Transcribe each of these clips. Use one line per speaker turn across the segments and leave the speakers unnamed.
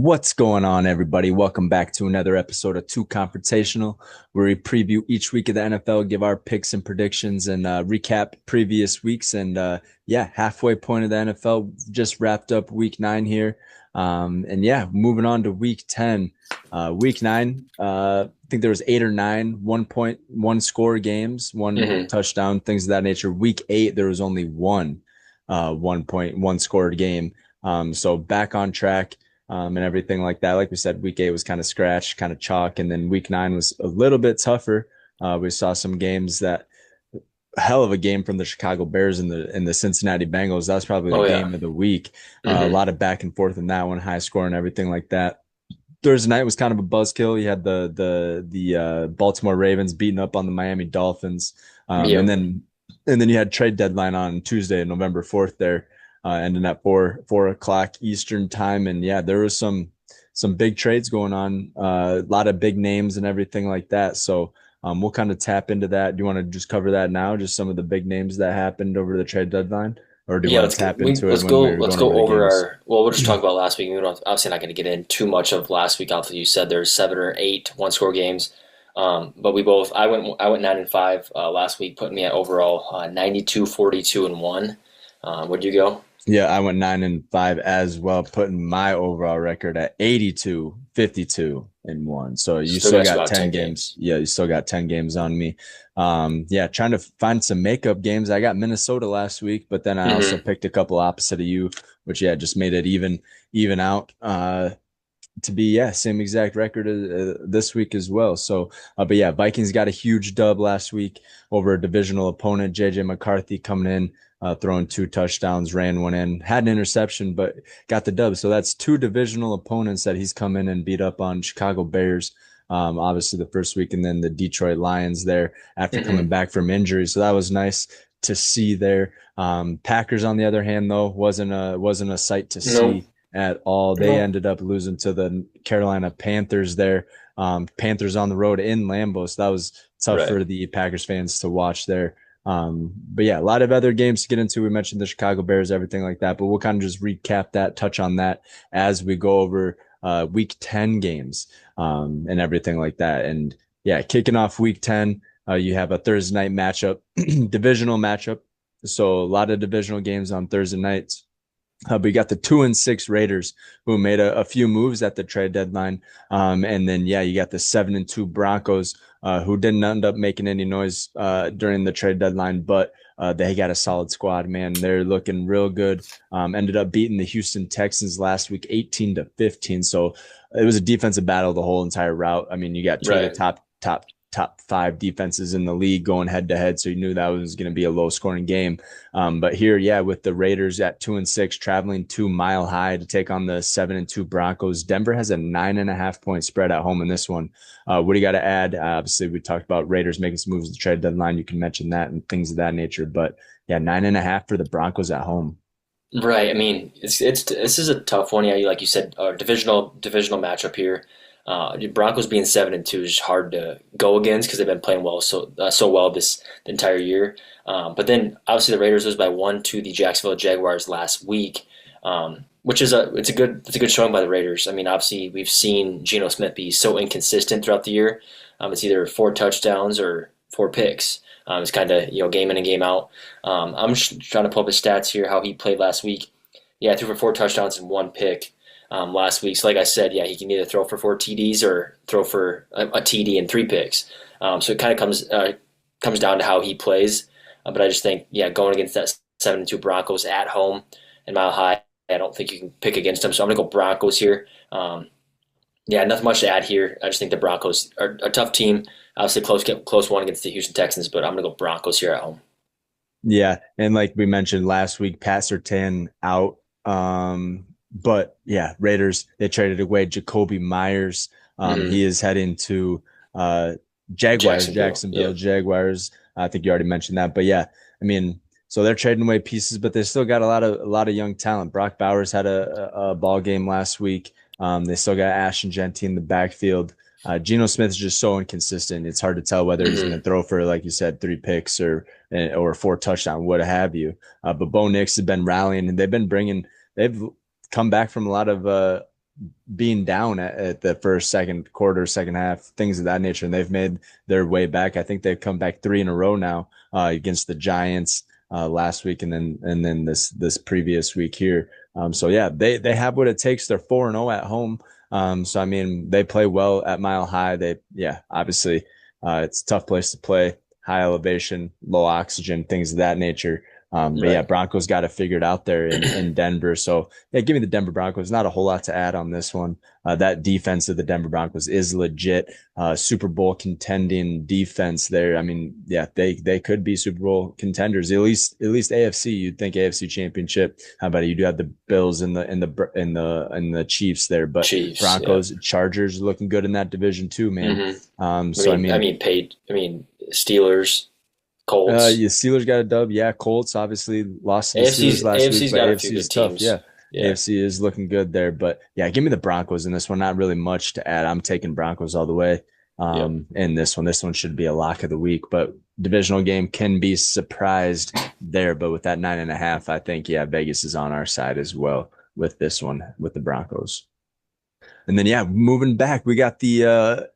What's going on, everybody? Welcome back to another episode of Two Confrontational, where we preview each week of the NFL, give our picks and predictions, and recap previous weeks. And halfway point of the NFL, just wrapped up week 9 here. Moving on to week 10. Week 9, I think there was 8 or 9 1-point, one score games, one touchdown, things of that nature. Week 8, there was only one 1-point, one scored game. So back on track. And everything like that. Like we said, week 8 was kind of scratch, kind of chalk. And then week 9 was a little bit tougher. We saw some games that hell of a game from the Chicago Bears and the Cincinnati Bengals. That was probably the game of the week. A lot of back and forth in that one, high score and everything like that. Thursday night was kind of a buzzkill. You had the Baltimore Ravens beating up on the Miami Dolphins. And then you had trade deadline on Tuesday, November 4th there. Ending at 4 o'clock Eastern time. And there was some big trades going on, a lot of big names and everything like that. So we'll kind of tap into that. Do you want to just cover that now? Just some of the big names that happened over the trade deadline? Or do you want to tap into it?
Let's go over we'll just talk about last week. We're obviously not going to get in too much of last week. Obviously you said there's 7 or 8 one-score games. But I went 9-5 last week, putting me at overall 92, 42, and 1. Where'd you go?
Yeah, I went 9-5 as well, putting my overall record at 82, 52, and 1. So you still got 10 games. Yeah, you still got 10 games on me. Trying to find some makeup games. I got Minnesota last week, but then I also picked a couple opposite of you, which just made it even out. To be same exact record this week as well. So Vikings got a huge dub last week over a divisional opponent. JJ McCarthy coming in, throwing 2 touchdowns, ran one in, had an interception, but got the dub. So that's 2 divisional opponents that he's come in and beat up on. Chicago Bears, obviously the first week, and then the Detroit Lions there after coming back from injury. So that was nice to see there. Packers, on the other hand, though, wasn't a sight to see at all. They ended up losing to the Carolina Panthers there. Panthers on the road in Lambeau. So that was tough for the Packers fans to watch there. A lot of other games to get into. We mentioned the Chicago Bears, everything like that, but we'll kind of just recap that, touch on that as we go over week 10 games and everything like that. And kicking off week 10, you have a Thursday night matchup, divisional matchup. So a lot of divisional games on Thursday nights. But you got the 2-6 Raiders, who made a few moves at the trade deadline. And then, you got the 7-2 Broncos, who didn't end up making any noise during the trade deadline, but they got a solid squad, man. They're looking real good. Ended up beating the Houston Texans last week, 18-15. So it was a defensive battle the whole entire route. I mean, you got 2 of the top 5 defenses in the league going head to head. So you knew that was going to be a low scoring game. But here, with the Raiders at 2-6, traveling to Mile High to take on the 7-2 Broncos. Denver has a 9.5 point spread at home in this one. What do you got to add? Obviously we talked about Raiders making some moves at the trade deadline. You can mention that and things of that nature, but 9.5 for the Broncos at home.
Right. I mean, this is a tough one. Yeah, like you said, divisional matchup here. Broncos being 7-2 is hard to go against because they've been playing so well the entire year. But then obviously the Raiders lose by 1 to the Jacksonville Jaguars last week, which is it's a good showing by the Raiders. I mean, obviously we've seen Geno Smith be so inconsistent throughout the year. It's either 4 touchdowns or 4 picks. It's kind of game in and game out. I'm just trying to pull up his stats here, how he played last week. Yeah, threw for 4 touchdowns and 1 pick. Last week. So like I said, he can either throw for 4 TDs or throw for a TD and 3 picks. So it kind of comes down to how he plays. But I just think, going against that 7-2 Broncos at home and Mile High, I don't think you can pick against them. So I'm going to go Broncos here. Nothing much to add here. I just think the Broncos are a tough team. Obviously close one against the Houston Texans, but I'm going to go Broncos here at home.
Yeah, and like we mentioned last week, Pat Surtain out. But Raiders, they traded away Jacoby Myers. He is heading to Jacksonville Jaguars. I think you already mentioned that, but I mean, so they're trading away pieces, but they still got a lot of young talent. Brock Bowers had a ball game last week. They still got Ashton Jeanty in the backfield. Geno Smith is just so inconsistent. It's hard to tell whether he's going to throw for, like you said, 3 picks or 4 touchdowns, what have you. But Bo Nix has been rallying, and they've come back from a lot of being down at the first, second quarter, second half, things of that nature, and they've made their way back. I think they've come back 3 in a row now against the Giants last week, and then this previous week here. So yeah, they have what it takes. They're 4-0 at home. So I mean, they play well at Mile High. Obviously, it's a tough place to play, high elevation, low oxygen, things of that nature. But yeah, Broncos got it figured out there in Denver. So yeah, give me the Denver Broncos. Not a whole lot to add on this one. That defense of the Denver Broncos is legit. Super Bowl contending defense there. I mean, yeah, they could be Super Bowl contenders. At least AFC. You'd think AFC Championship. How about it? You do have the Bills and the Chiefs there, but Chiefs, Broncos, Chargers looking good in that division too, man.
Steelers. Colts.
Steelers got a dub. Yeah, Colts obviously lost to the Steelers last week, but AFC is tough. Yeah. AFC is looking good there. But yeah, give me the Broncos in this one. Not really much to add. I'm taking Broncos all the way in this one. This one should be a lock of the week, but divisional game can be surprised there. But with that 9.5, I think, yeah, Vegas is on our side as well with this one, with the Broncos. And then, yeah, moving back, we got the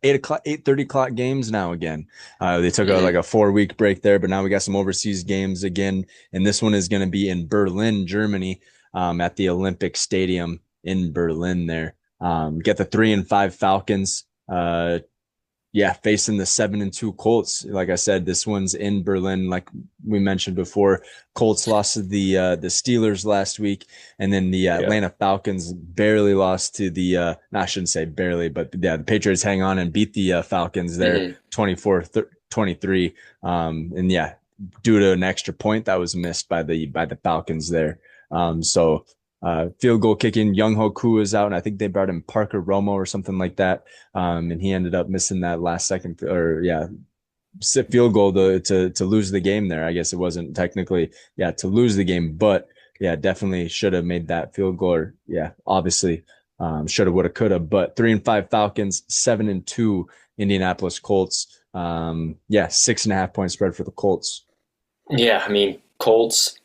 8:30 o'clock games now again. They took like a 4-week break there, but now we got some overseas games again. And this one is going to be in Berlin, Germany, at the Olympic Stadium in Berlin there. Get the 3-5 Falcons. Facing the 7-2 Colts. Like I said, this one's in Berlin. Like we mentioned before, Colts lost to the Steelers last week, and then the Atlanta Falcons barely lost to the. I shouldn't say barely, but yeah, the Patriots hang on and beat the Falcons there, 24-23. And yeah, due to an extra point that was missed by the Falcons there. Field goal kicking, Young Hoku is out, and I think they brought in Parker Romo or something like that. And he ended up missing that last second field goal to lose the game there. I guess it wasn't technically, to lose the game, but yeah, definitely should have made that field goal. Or, obviously, should have, would have, could have. But 3-5 Falcons, 7-2 Indianapolis Colts. 6.5 point spread for the Colts.
Yeah, I mean, Colts.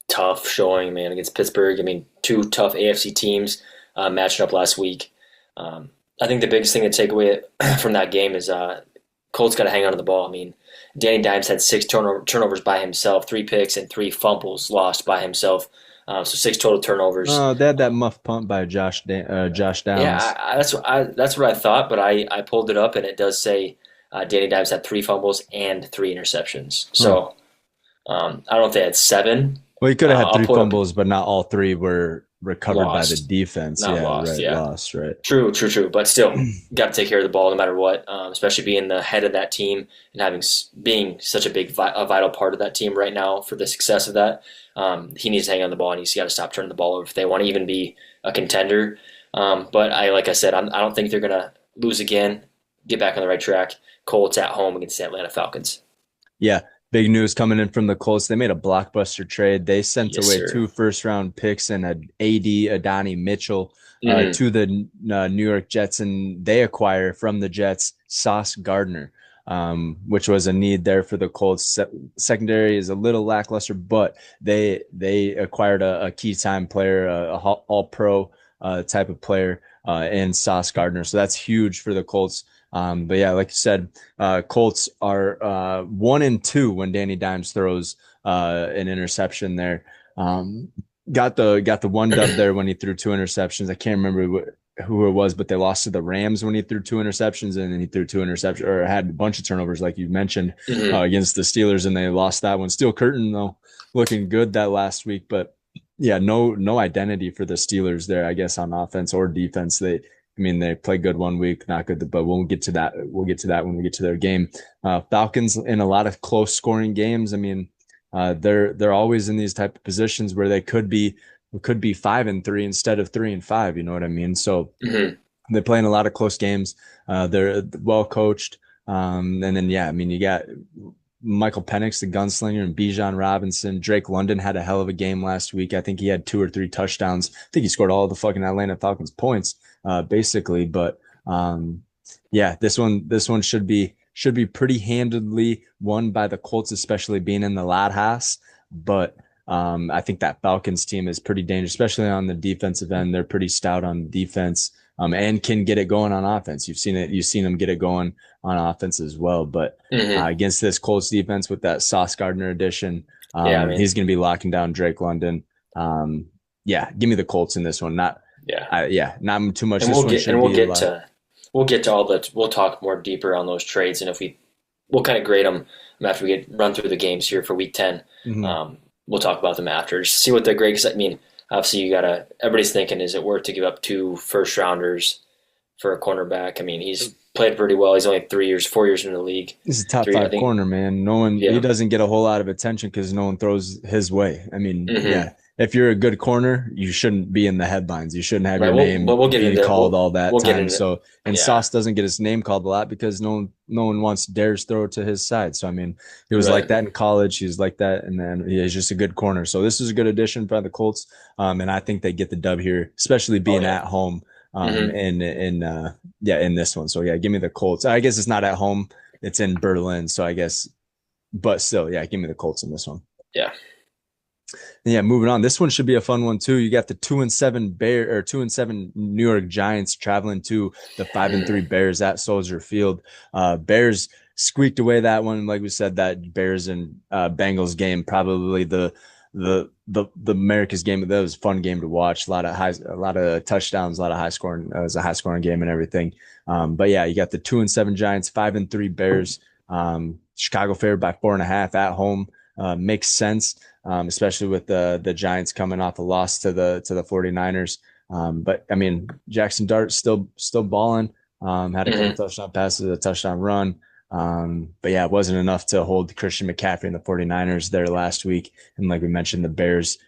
Tough showing, man, against Pittsburgh. I mean, 2 tough AFC teams matching up last week. I think the biggest thing to take away from that game is Colts got to hang on to the ball. I mean, Danny Dimes had 6 turnovers by himself, 3 picks and 3 fumbles lost by himself. So 6 total turnovers.
Oh, they had that muff punt by Josh Downs.
Yeah, that's what I thought, but I pulled it up and it does say Danny Dimes had 3 fumbles and 3 interceptions. So I don't know if they had 7.
Well, he could have had 3 fumbles, but not all 3 were recovered by the defense.
Lost,
right.
True. But still, got to take care of the ball no matter what, especially being the head of that team and being such a vital part of that team right now for the success of that. He needs to hang on the ball, and he's got to stop turning the ball over if they want to even be a contender. But like I said, I don't think they're going to lose again, get back on the right track. Colts at home against the Atlanta Falcons.
Yeah. Big news coming in from the Colts. They made a blockbuster trade. They sent away 2 first-round picks and an AD, Adonai Mitchell, to the New York Jets, and they acquire from the Jets Sauce Gardner, which was a need there for the Colts. Secondary is a little lackluster, but they acquired a key time player, a all-pro type of player, in Sauce Gardner. So that's huge for the Colts. But yeah, like you said, Colts are 1-2 when Danny Dimes throws an interception there. Got the one dub there when he threw 2 interceptions. I can't remember who it was, but they lost to the Rams when he threw 2 interceptions, and then he threw 2 interceptions or had a bunch of turnovers, like you mentioned, against the Steelers, and they lost that one. Steel Curtain though, looking good that last week, but yeah, no identity for the Steelers there, I guess, on offense or defense. They play good one week, not good, but we'll get to that. We'll get to that when we get to their game. Falcons in a lot of close scoring games. I mean, they're always in these type of positions where they could be 5-3 instead of 3-5. You know what I mean? So they play in a lot of close games. They're well coached. And then, you got Michael Penix, the gunslinger, and Bijan Robinson. Drake London had a hell of a game last week. I think he had 2 or 3 touchdowns. I think he scored all the fucking Atlanta Falcons points, basically. But this one should be pretty handedly won by the Colts, especially being in the Loud House. But I think that Falcons team is pretty dangerous, especially on the defensive end. They're pretty stout on defense, and can get it going on offense. You've seen it. You've seen them get it going on offense as well. But
Hmm.
against this Colts defense with that Sauce Gardner addition,
Yeah, I mean,
he's going to be locking down Drake London. Yeah, give me the Colts in this one.
yeah,
Not too much.
and
This one should be
we'll get to all the we'll talk more deeper on those trades, and if we'll kind of grade them after we get run through the games here for Week 10.
Mhm.
We'll talk about them after. Just see what the grade. Because I mean, obviously, everybody's thinking, is it worth to give up 2 first rounders for a cornerback? I mean, he's played pretty well. He's only 4 years in the league.
He's a top
Three, I
five
think.
corner, man. No one, he
Yeah.
doesn't get a whole lot of attention because no one throws his way. I mean,
Hmm.
yeah, if you're a good corner, you shouldn't be in the headlines. You shouldn't have
Right.
your name
We'll get
being
into
called all that
we'll get
time.
into
So, and
yeah.
Sauce doesn't get his name called a lot because no one wants dares throw to his side. So, I mean, he was like
Right.
that in college. He was like that, and then he's just a good corner. So, this is a good addition by the Colts, and I think they get the dub here, especially
Oh
being
yeah.
at home.
Hmm.
In this one. So yeah, give me the Colts. I guess it's not at home. It's in Berlin. So I guess, but still, yeah, give me the Colts in this one.
Yeah.
And yeah, moving on. This one should be a fun one too. You got the 2-7 New York Giants traveling to the 5-3 Bears at Soldier Field. Bears squeaked away that one. Like we said, that Bears and Bengals game, probably the America's game. That was a fun game to watch. A lot of touchdowns, a lot of high scoring. It was a high scoring game and everything. But yeah, you got the 2-7 Giants, 5-3 Bears. Chicago favored by 4.5 at home. Makes sense, especially with the Giants coming off a loss to the 49ers. But I mean, Jackson Dart still balling. Had a couple touchdown passes, a touchdown run. But yeah, it wasn't enough to hold Christian McCaffrey and the 49ers there last week. And like we mentioned, the Bears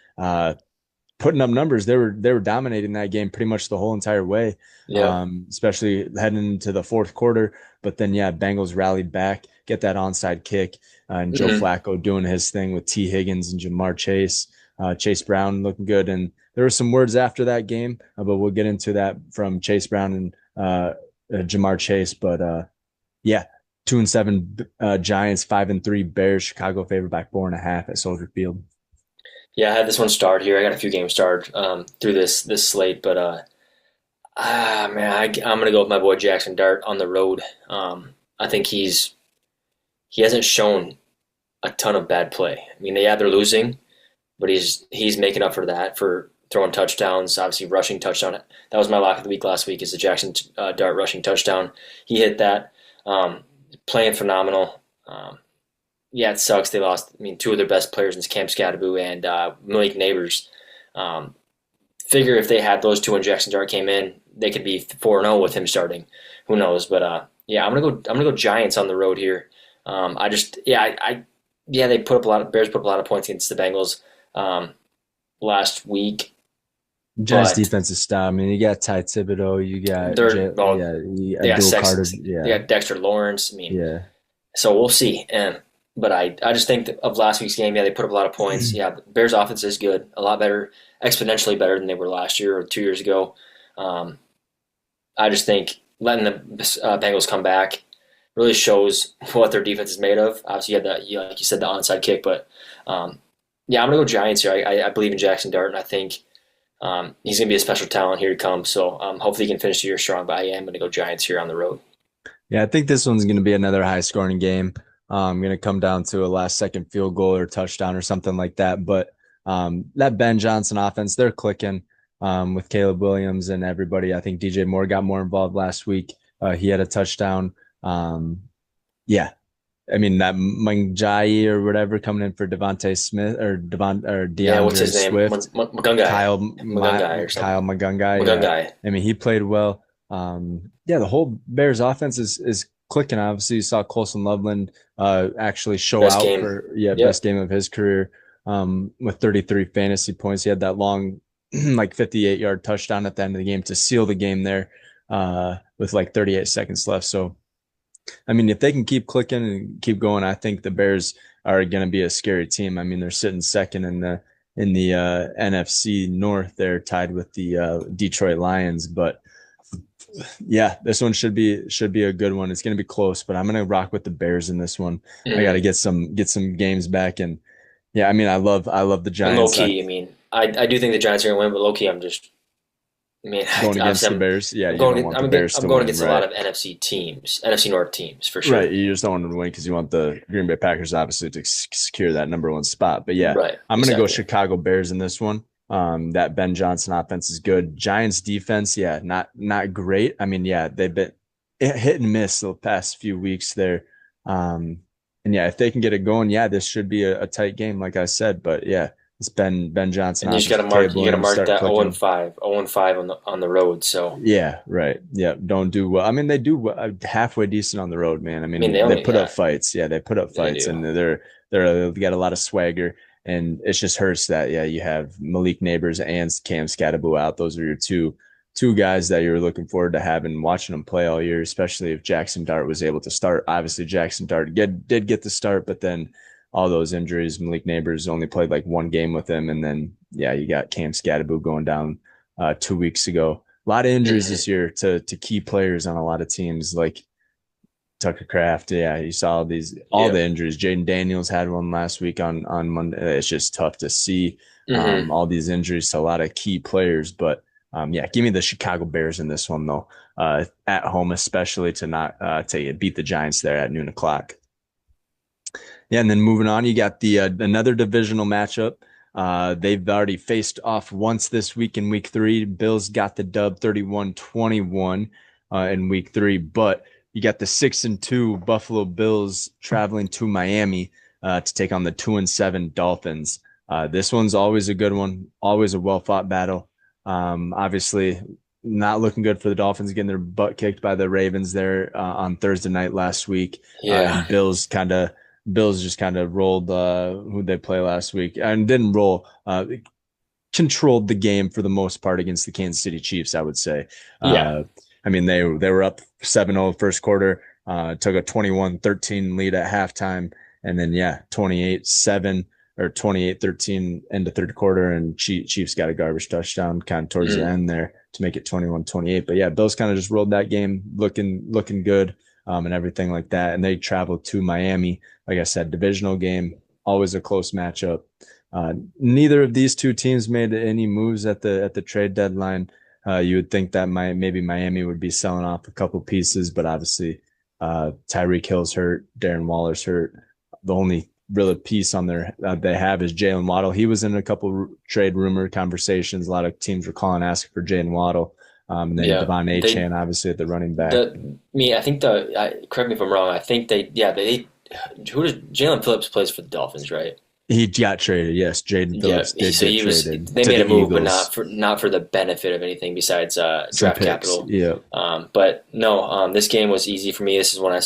putting up numbers. They were dominating that game pretty much the whole entire way,
Yeah.
especially heading into the fourth quarter. But then yeah, Bengals rallied back, get that onside kick, and Joe
Hmm.
Flacco doing his thing with T. Higgins and Jamar Chase. Chase Brown looking good. And there were some words after that game, but we'll get into that from Chase Brown and Jamar Chase. But yeah, 2-7 Giants, 5-3 Bears. Chicago favored by 4.5 at Soldier Field.
Yeah, I had this one starred here. I got a few games starred through this slate, but man, I'm gonna go with my boy Jackson Dart on the road. I think he hasn't shown a ton of bad play. I mean, yeah, they're losing, but he's making up for that for throwing touchdowns. Obviously, rushing touchdown. That was my lock of the week last week. Is the Jackson Dart rushing touchdown? He hit that. Playing phenomenal. Yeah, it sucks. They lost. I mean, 2 of their best players in Cam Scadaboo and Malik Neighbors. Figure if they had those 2 and Jackson Dart came in, they could be 4-0 with him starting. Who knows? But yeah, I'm gonna go Giants on the road here. I just yeah, they put up a lot of Bears put up a lot of points against the Bengals last week,
Giants
but
defensive style. I mean, you got Ty Thibodeau, you got
they got
Abdul Carter,
they got Dexter Lawrence. I mean,
yeah.
so we'll see. But I just think that of last week's game, yeah, they put up a lot of points. Yeah, the Bears offense is good, a lot better, exponentially better than they were last year or 2 years ago. I just think letting the Bengals come back really shows what their defense is made of. Obviously, you had like you said, the onside kick, but yeah, I'm gonna go Giants here. I believe in Jackson Dart, and I think he's gonna be a special talent here to come. So hopefully he can finish the year strong. But I am gonna go Giants here on the road.
Yeah, I think this one's going to be another high scoring game. Going to come down to a last second field goal or touchdown or something like that. But that Ben Johnson offense, they're clicking with Caleb Williams and everybody. I think DJ Moore got more involved last week. He had a touchdown. Yeah, I mean that Mangjai or whatever coming in for Devontae Smith or
Yeah, what's
DeAndre
his name?
Swift,
Magungai.
Kyle
Magungai or something.
Magungai. Yeah,
Magungai.
I mean he played well. Yeah, the whole Bears offense is clicking. Obviously, you saw Colson Loveland actually show
Best
out
game.
for
Yep.
best game of his career with 33 fantasy points. He had that long like 58-yard touchdown at the end of the game to seal the game there with like 38 seconds left. So I mean, if they can keep clicking and keep going, I think the Bears are going to be a scary team. I mean, they're sitting second in the NFC North. They're tied with the Detroit Lions, but yeah, this one should be a good one. It's going to be close, but I'm going to rock with the Bears in this one. I got to get some games back and Yeah, I mean, I love the
And low
Giants.
key, I mean, I do think the Giants are going to win, but low key, I mean,
Going against
obviously,
the Bears. Yeah, you don't want the Bears
I'm
to
going
win,
against a lot
right?
of NFC teams, NFC North teams for
Right.
sure.
You just don't want them to win because you want the Green Bay Packers obviously to secure that number one spot. But yeah,
Right,
I'm gonna go
exactly.
Chicago Bears in this one. That Ben Johnson offense is good. Giants defense, yeah, not great. I mean, yeah, they've been hit and miss the past few weeks there. Um, and yeah, if they can get it going, yeah, this should be a tight game, like I said. But yeah, it's Ben Johnson
And you just
offense
got to mark you got to
tabling,
mark
start
that 0 and
clicking.
5, 0 and 5 on the road. So
Yeah, right. Yeah, don't do well. I mean, they do halfway decent on the road, man. I
I mean,
mean, they put up
yeah,
fights. Yeah, they put up
they
fights,
do.
and they got a lot of swagger. And it just hurts that yeah, you have Malik Neighbors and Cam Scatterbo out. Those are your two guys that you're looking forward to having watching them play all year, especially if Jackson Dart was able to start. Obviously, Jackson Dart did get the start, but then all those injuries, Malik Neighbors only played like one game with him, and then yeah, you got Cam Scatterbo going down 2 weeks ago. A lot of injuries
Hmm.
this year to key players on a lot of teams like Tucker Craft. Yeah, you saw all
Yeah.
the injuries. Jaden Daniels had one last week on Monday. It's just tough to see
Hmm.
all these injuries to a lot of key players. But yeah, give me the Chicago Bears in this one though. At home, especially to not to beat the Giants there at noon o'clock. Yeah, and then moving on, you got the another divisional matchup. They've already faced off once this week in week 3. Bills got the dub 31-21 in week 3, but you got the 6-2 Buffalo Bills traveling to Miami to take on the 2-7 Dolphins. This one's always a good one, always a well-fought battle. Obviously, not looking good for the Dolphins getting their butt kicked by the Ravens there on Thursday night last week.
Yeah.
And Bills just kind of rolled who they play last week and didn't roll. Controlled the game for the most part against the Kansas City Chiefs, I would say.
Yeah.
I mean, they were up 7-0 first quarter, took a 21-13 lead at halftime, and then, yeah, 28-7 or 28-13 into third quarter, and Chiefs got a garbage touchdown kind of towards the
Hmm.
end there to make it 21-28. But, yeah, Bills kind of just rolled that game looking good and everything like that, and they traveled to Miami. Like I said, divisional game, always a close matchup. Neither of these two teams made any moves at the trade deadline. You would think that maybe Miami would be selling off a couple pieces, but obviously Tyreek Hill's hurt, Darren Waller's hurt. The only real piece on their they have is Jalen Waddle. He was in a couple trade rumor conversations. A lot of teams were calling asking for Jalen Waddle. And then
Yeah.
Davante Adams, obviously at the running back.
I think correct me if I'm wrong. I think who does Jalen Phillips plays for the Dolphins, right?
He got traded. Yes, Jaden
Yeah,
Phillips did
so
get
he was.
traded
They
to
made
the
a move, but
Eagles.
not for the benefit of anything besides
Some
draft
picks.
capital.
Yeah.
But no, this game was easy for me. This is when I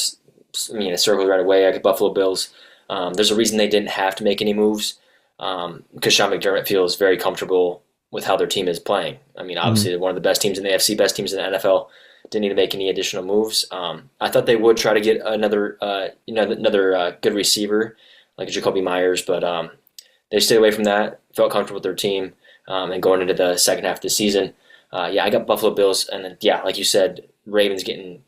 circled right away. I got Buffalo Bills. There's a reason they didn't have to make any moves because Sean McDermott feels very comfortable with how their team is playing. I mean, obviously,
Mhm.
they're one of the best teams in the AFC, best teams in the NFL. Didn't need to make any additional moves. I thought they would try to get another good receiver like Jacoby Myers, but they stayed away from that. Felt comfortable with their team, and going into the second half of the season, yeah, I got Buffalo Bills, and then yeah, like you said, Ravens getting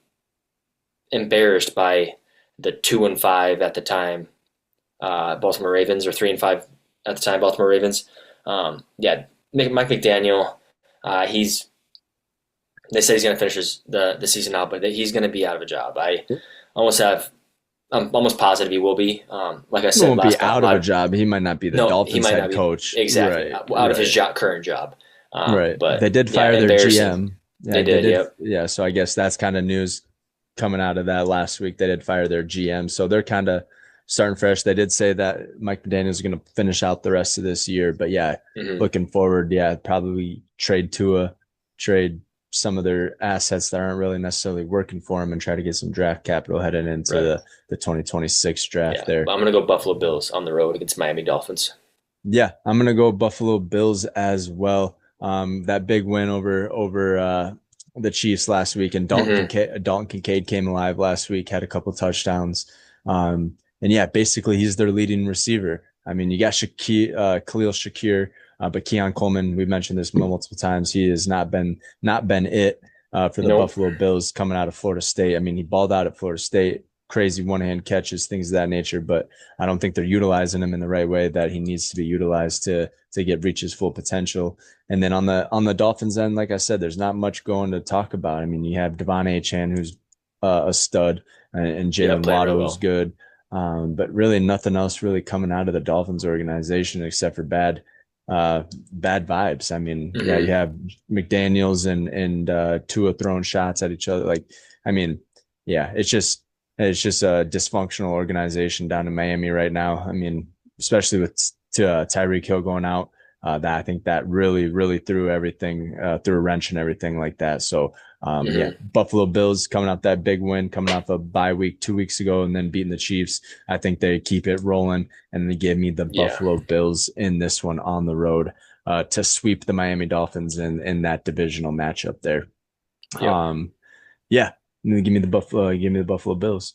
embarrassed by the 2-5 at the time Baltimore Ravens, or 3-5 at the time Baltimore Ravens. Yeah, Mike McDaniel, he's they say he's going to finish the season out, but he's going to be out of a job. Almost have I'm almost positive he will be. Like I
He
said
won't be
last
out of a job. He might not be the
no, he
Dolphins
might
head
not be
coach.
exactly
Right.
out of his
Right.
current job.
Right. They
But
did
yeah,
fire their
embarrassing.
GM. Yeah,
They
they
did.
did.
Yep.
Yeah. So I guess that's kind of news coming out of that last week. They did fire their GM. So they're kind of starting fresh. They did say that Mike McDaniel is going to finish out the rest of this year. But yeah,
Hmm.
looking forward, yeah, probably trade Tua, trade some of their assets that aren't really necessarily working for him and try to get some draft capital heading into
Right.
the 2026 draft
Yeah.
there.
I'm gonna go Buffalo Bills on the road against Miami Dolphins.
Yeah, I'm gonna go Buffalo Bills as well. That big win over the Chiefs last week, and
Hmm.
Dalton Kincaid came alive last week, had a couple touchdowns. And yeah, basically he's their leading receiver. I mean, you got Khalil Shakir, but Keon Coleman. We've mentioned this multiple times. He has not been it for the
Nope.
Buffalo Bills coming out of Florida State. I mean, he balled out at Florida State. crazy one-hand catches, things of that nature, but I don't think they're utilizing him in the right way that he needs to be utilized to reach his full potential. And then on the Dolphins end, like I said, there's not much going to talk about. I mean, you have Davante Adams, who's a stud, and
Yeah,
Jalen
playing really
Waddle is
well.
good. But really nothing else really coming out of the Dolphins organization except for bad vibes. I mean, yeah, you
Hmm.
have McDaniels and Tua throwing shots at each other. Like, I mean, yeah, it's just a dysfunctional organization down in Miami right now. I mean, especially with Tyreek Hill going out, that I think that really threw everything, threw a wrench and everything like that. So yeah,
Hmm.
Buffalo Bills coming off that big win, coming off a bye week 2 weeks ago, and then beating the Chiefs. I think they keep it rolling, and they give me the
Yeah.
Buffalo Bills in this one on the road to sweep the Miami Dolphins in that divisional matchup there.
Yep.
Yeah, give me the Buffalo Bills.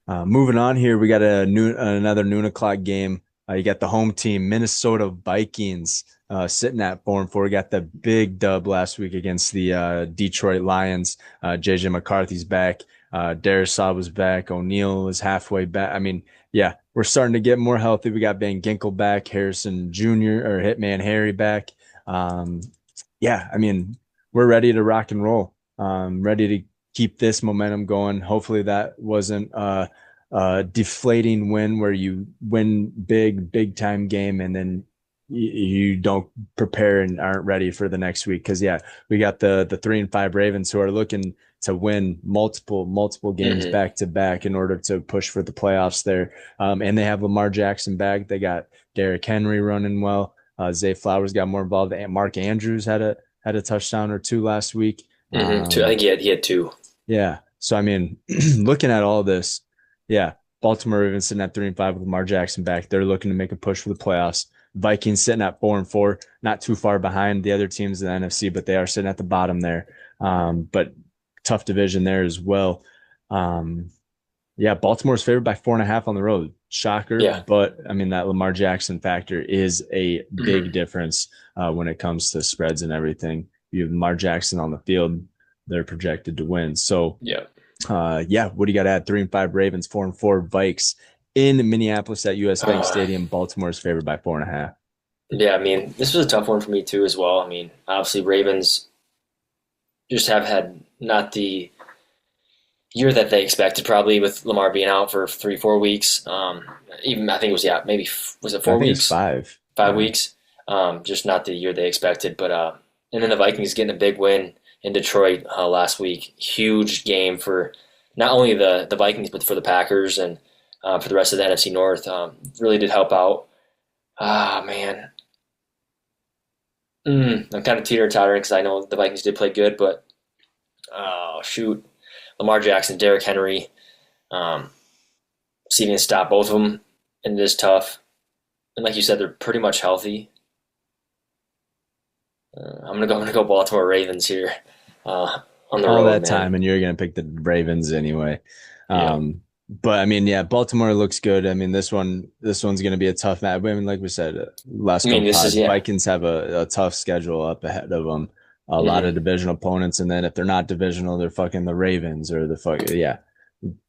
Moving on here, we got another noon o'clock game. You got the home team, Minnesota Vikings, sitting at 4-4. We got the big dub last week against the Detroit Lions. JJ McCarthy's back. Darius Saab was back. O'Neal is halfway back. I mean, yeah, we're starting to get more healthy. We got Van Ginkel back, Harrison Jr. or Hitman Harry back. Um, yeah, I mean, we're ready to rock and roll. Ready to keep this momentum going. Hopefully that wasn't deflating win where you win big time game and then you don't prepare and aren't ready for the next week. Cause yeah, we got the 3-5 Ravens who are looking to win multiple games
Hmm.
back to back in order to push for the playoffs there. And they have Lamar Jackson back. They got Derrick Henry running well. Zay Flowers got more involved. And Mark Andrews had a touchdown or two last week.
I think he had two.
Yeah. So I mean, looking at all this, yeah, Baltimore Ravens sitting at 3-5 with Lamar Jackson back. They're looking to make a push for the playoffs. Vikings sitting at 4-4, not too far behind the other teams in the NFC, but they are sitting at the bottom there. But tough division there as well. Um, yeah, Baltimore's favored by 4.5 on the road. Shocker,
Yeah.
but I mean that Lamar Jackson factor is a big
Hmm.
difference when it comes to spreads and everything. You have Lamar Jackson on the field, they're projected to win. So
Yeah.
yeah, what do you got to add? 3-5 Ravens, 4-4 Vikes in Minneapolis at US Bank
Uh,
Stadium. Baltimore's favored by 4.5.
yeah. I mean, this was a tough one for me too, as well. I mean, obviously Ravens just have had not the year that they expected, probably with Lamar being out for 3, 4 weeks. Even I think it was, yeah, maybe was it
I
four
think it's
weeks,
5.
five
Yeah.
weeks. Just not the year they expected. But and then the Vikings getting a big win in Detroit last week. Huge game for not only the Vikings but for the Packers and for the rest of the NFC North. Really did help out. Ah, man. I'm kind of teeter tottering because I know the Vikings did play good, but oh shoot, Lamar Jackson, Derrick Henry, um, see if you can stop both of them, and it is tough. And like you said, they're pretty much healthy. I'm gonna go Baltimore Ravens here uh, on the
All
road,
that
man.
time, and you're going to pick the Ravens anyway.
Yeah,
But I mean, yeah, Baltimore looks good. I mean, this one's going to be a tough match. I mean, like we said, last
I mean
couple
this is
pods,
yeah.
Vikings have a tough schedule up ahead of them. A lot of
Hmm.
divisional opponents, and then if they're not divisional, they're fucking the Ravens or the fuck yeah,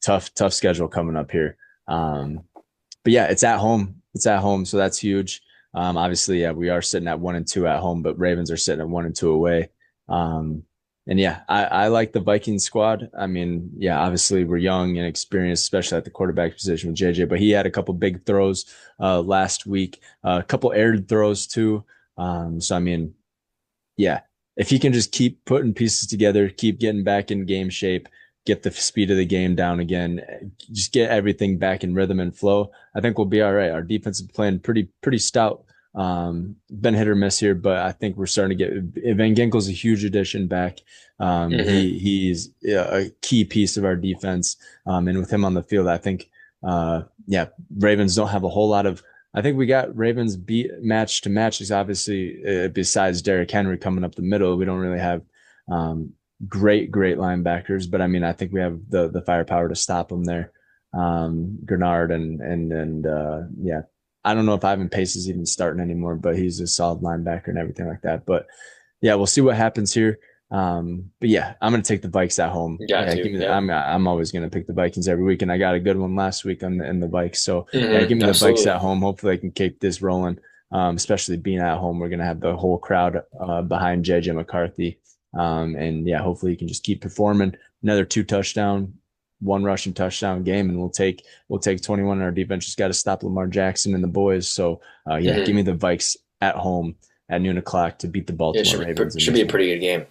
tough schedule coming up here. But yeah, it's at home. It's at home, so that's huge. Obviously, yeah, we are sitting at 1-2 at home, but Ravens are sitting at 1-2 away. Um, and yeah, I like the Viking squad. I mean, yeah, obviously we're young and experienced, especially at the quarterback position with JJ, but he had a couple big throws last week, a couple aired throws too. So I mean, yeah, if he can just keep putting pieces together, keep getting back in game shape, get the speed of the game down again, just get everything back in rhythm and flow, I think we'll be all right. Our defense is playing pretty stout. Been hit or miss here, but I think we're starting to get Van Ginkel's a huge addition back.
Hmm.
He's a key piece of our defense. And with him on the field, I think yeah, Ravens don't have a whole lot of I think we got Ravens beat match to match. Is obviously besides Derrick Henry coming up the middle, we don't really have um, great linebackers. But I mean, I think we have the firepower to stop them there. Grenard and yeah, I don't know if Ivan Pace is even starting anymore, but he's a solid linebacker and everything like that. But yeah, we'll see what happens here. But yeah, I'm gonna take the Vikes at home.
You got
Yeah,
to.
give me the,
Yep.
I'm always gonna pick the Vikings every week, and I got a good one last week on in the Vikes. So yeah, give me the Vikes
Absolutely.
at home. Hopefully, I can keep this rolling. Especially being at home, we're gonna have the whole crowd behind JJ McCarthy. And yeah, hopefully he can just keep performing. Another 2 touchdown, one rushing touchdown game, and we'll take 21. Our defense just got to stop Lamar Jackson and the boys. So yeah, give
hmm
me the Vikes at home at noon o'clock to beat the
It
Baltimore Ravens in
should be
this
a
one.
pretty good game.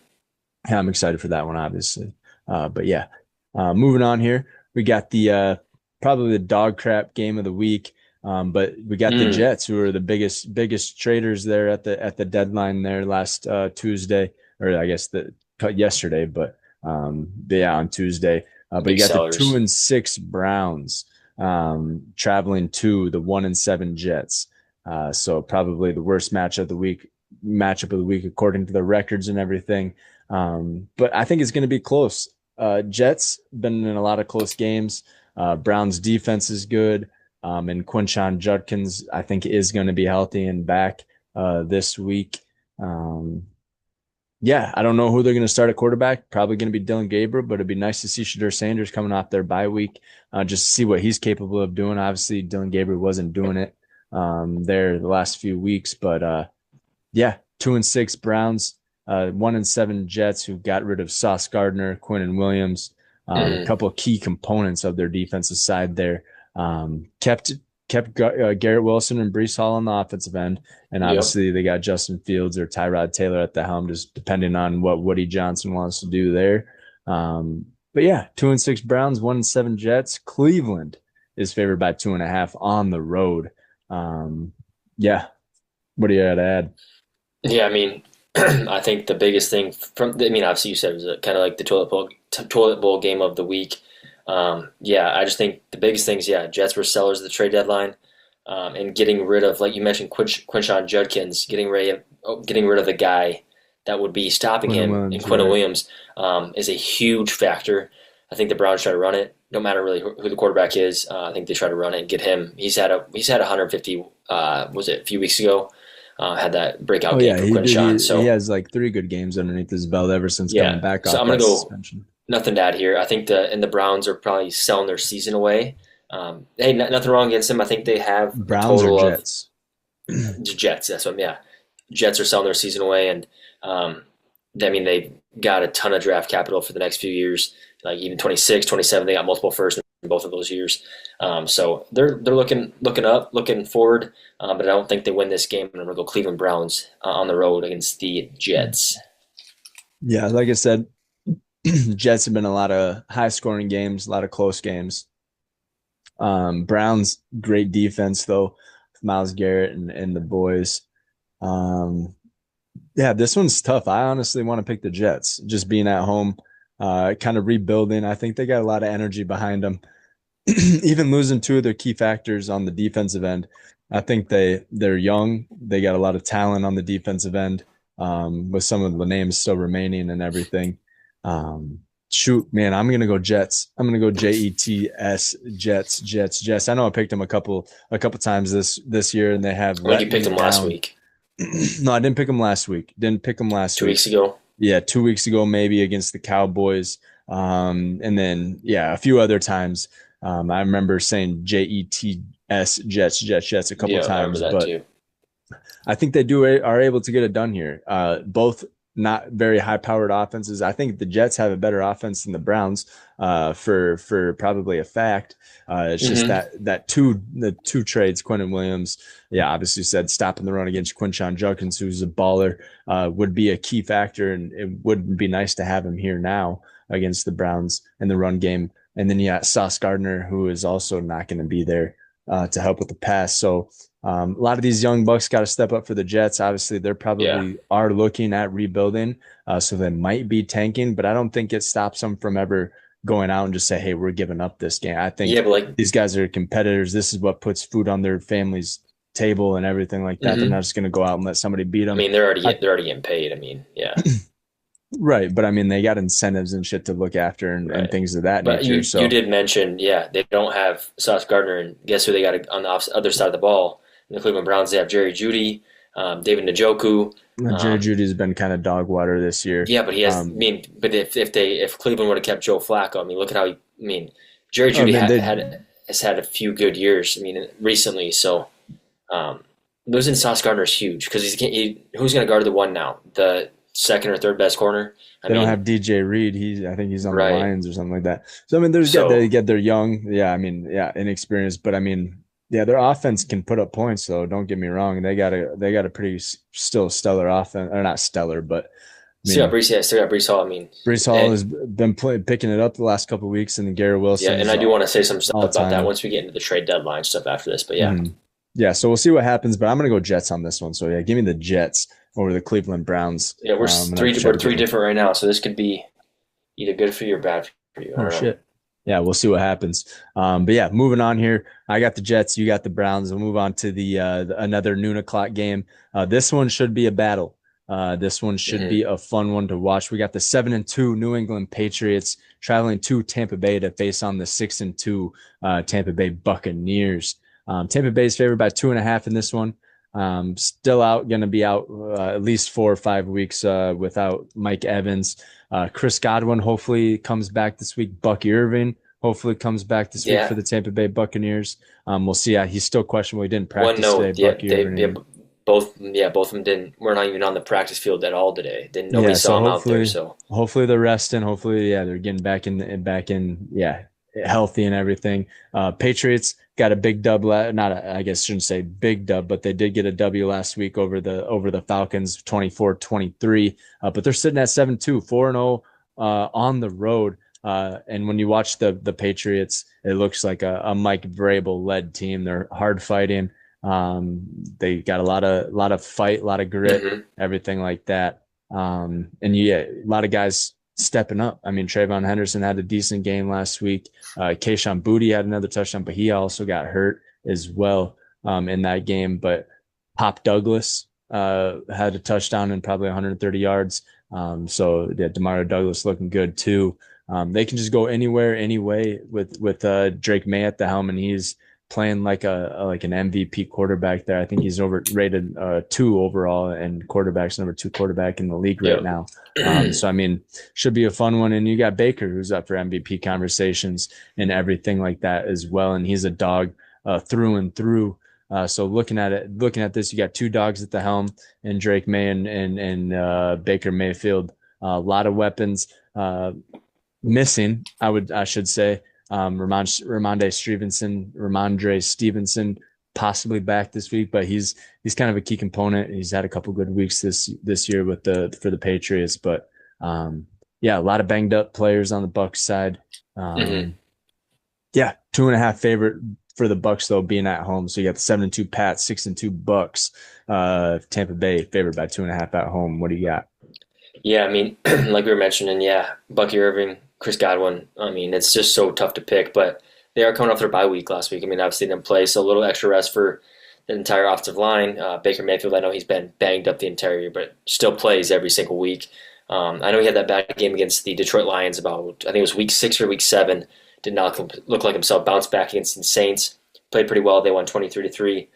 Yeah, I'm excited for that one, obviously. But yeah, moving on here, we got the probably the dog crap game of the week. But we got the
Mm,
Jets, who are the biggest traders there at the deadline there last Tuesday, or I guess the yesterday, but yeah, on Tuesday. But you
big
got the two
sellers.
and six Browns traveling to the 1-7 Jets. So probably the worst matchup of the week according to the records and everything. But I think it's going to be close. Jets been in a lot of close games. Browns defense is good. And Quinshon Judkins, I think, is going to be healthy and back this week. Um, yeah, I don't know who they're going to start at quarterback. Probably going to be Dylan Gabriel, but it'd be nice to see Shadur Sanders coming off their bye week, just to see what he's capable of doing. Obviously, Dylan Gabriel wasn't doing it there the last few weeks, but yeah, 2-6 Browns, 1-7 Jets, who got rid of Sauce Gardner, Quinnen Williams, a
Mm,
couple of key components of their defensive side there. Kept Garrett Wilson and Brees Hall on the offensive end, and
yep.
obviously they got Justin Fields or Tyrod Taylor at the helm, just depending on what Woody Johnson wants to do there. But yeah, 2-6 Browns, 1-7 Jets. Cleveland is favored by 2.5 on the road. Um, yeah, what do you got to add?
Yeah, I mean, I think the biggest thing I mean, obviously you said it was kind of like the toilet bowl game of the week. Yeah, I just think the biggest things, yeah, Jets were sellers of the trade deadline, and getting rid of, like you mentioned, Quinshon Judkins, getting rid of the guy that would be stopping
Quinton
him in
Williams,
Quinton
right?
Williams, is a huge factor. I think the Browns try to run it. No matter really who the quarterback is, I think they try to run it and get him. He's had 150. Was it a few weeks ago? Had that breakout
Oh
game
yeah,
for
he did.
Quinshon.
He
So
has like 3 good games underneath his belt ever since coming
yeah,
back
so
off
I'm gonna
that
go
suspension.
nothing to add here. I think the Browns are probably selling their season away. Hey, nothing wrong against them. I think they have a
Browns or
total of
Jets?
Jets. That's what. Yeah, Jets are selling their season away, and I mean they've got a ton of draft capital for the next few years. Like even 26, 27, they got multiple firsts in both of those years. So they're looking forward. But I don't think they win this game. I'm gonna go Cleveland Browns on the road against the Jets.
Yeah, like I said, Jets have been a lot of high scoring games, a lot of close games. Browns great defense though, Myles Garrett and the boys. Um, yeah, this one's tough. I honestly want to pick the Jets. Just being at home, kind of rebuilding. I think they got a lot of energy behind them. Even losing two of their key factors on the defensive end, I think they're young. They got a lot of talent on the defensive end, with some of the names still remaining and everything. Shoot, man, I'm gonna go Jets. I'm gonna go Jets, Jets. I know I picked them a couple times this year, and they have
I think you
let
picked
me
them last
down.
week,
No, I didn't pick them last week. Didn't pick them last
2 weeks
week.
ago.
Yeah, 2 weeks ago, maybe against the Cowboys. And then, yeah, a few other times. I remember saying Jets a couple
Yeah, I remember
times,
that
but
too.
I think are able to get it done here. Both not very high powered offenses. I think the Jets have a better offense than the Browns, for probably a fact. It's just
hmm
the two trades, Quentin Williams, yeah, obviously said stopping the run against Quinshon Judkins, who's a baller, would be a key factor, and it would be nice to have him here now against the Browns in the run game. And then yeah, Sauce Gardner, who is also not going to be there to help with the pass. So a lot of these young bucks got to step up for the Jets. Obviously, they're
Yeah,
probably are looking at rebuilding, so they might be tanking, but I don't think it stops them from ever going out and just say, "Hey, we're giving up this game." I
yeah,
think
but like,
these guys are competitors. This is what puts food on their families' table and everything like that. They're not
hmm
just going to go out and let somebody beat
I
them.
mean
I,
they're already getting paid. I mean, yeah,
right, but I mean, they got incentives and shit to look after and
right.
things of that
But
nature.
you
So
did mention, yeah, they don't have Sauce Gardner, and guess who they got on the other side of the ball? In the Cleveland Browns, they have Jerry Judy. David Njoku.
Jerry Judy's been kind of dog water this year.
Yeah, but he has. I mean, but if Cleveland would have kept Joe Flacco, I mean, look at how. I mean, Jerry Judy has had a few good years. I mean, recently. So losing Sauce Gardner is huge because who's going to guard the one now? The second or third best corner.
They don't have DJ Reed. I think he's on the Lions or something like that. So I mean, they're young. Yeah, I mean, yeah, inexperienced, but I mean, yeah, their offense can put up points. So don't get me wrong. They got a pretty still stellar offense, or not stellar, but
still got Breece Hall. I mean,
Breece Hall has been picking it up the last couple of weeks, and then Garrett Wilson.
Yeah, and I do want to say some stuff about that once we get into the trade deadline stuff after this. But yeah.
Mm-hmm. Yeah, so we'll see what happens, but I'm going to go Jets on this one. So, yeah, give me the Jets over the Cleveland Browns.
Yeah, we're three different right now, so this could be either good for you or bad for you.
Oh, shit. Yeah, we'll see what happens. But, yeah, moving on here. I got the Jets. You got the Browns. We'll move on to the another noon o'clock game. This one should be a battle. This one should be a fun one to watch. We got the 7-2 New England Patriots traveling to Tampa Bay to face on the 6-2 Tampa Bay Buccaneers. Tampa Bay's favored by 2.5 in this one. Still going to be out at least 4 or 5 weeks without Mike Evans. Chris Godwin hopefully comes back this week. Bucky Irving hopefully comes back this week for the Tampa Bay Buccaneers. We'll see. He's still questionable. He didn't practice today.
Both of them didn't. We're not even on the practice field at all today. Nobody saw them out there. So
hopefully they're resting. Hopefully, they're getting back in. Healthy and everything. Patriots got a big dub. I guess shouldn't say big dub, but they did get a W last week over the Falcons, 24-23. But they're sitting at 7-2, 4-0 on the road. And when you watch the Patriots, it looks like a Mike Vrabel led team. They're hard fighting. They got a lot of fight, a lot of grit, everything like that. And a lot of guys stepping up. I mean, Trayvon Henderson had a decent game last week. Kayshon Boutte had another touchdown, but he also got hurt as well in that game. But Pop Douglas had a touchdown and probably 130 yards. So Demario Douglas looking good too. They can just go anywhere, anyway with Drake May at the helm, and he's playing like an MVP quarterback there. I think he's rated 2 overall, and quarterback's number 2 quarterback in the league right now. So I mean, should be a fun one. And you got Baker, who's up for MVP conversations and everything like that as well. And he's a dog through and through. So looking at this, you got 2 dogs at the helm, and Drake May and Baker Mayfield. A lot of weapons missing, I should say. Ramondre Stevenson possibly back this week, but he's kind of a key component. He's had a couple good weeks this year for the Patriots, but a lot of banged up players on the Bucs side. 2.5 favorite for the Bucs though, being at home. So you got the 7-2 Pats, 6-2 Bucs. Tampa Bay favored by 2.5 at home. What do you got?
Yeah, I mean, like we were mentioning, Bucky Irving, Chris Godwin. I mean, it's just so tough to pick, but they are coming off their bye week last week. I mean, obviously they didn't play, so a little extra rest for the entire offensive line. Baker Mayfield, I know he's been banged up the entire year, but still plays every single week. I know he had that bad game against the Detroit Lions about, I think it was week 6 or week 7. Did not look like himself. Bounced back against the Saints. Played pretty well. They won 23-3.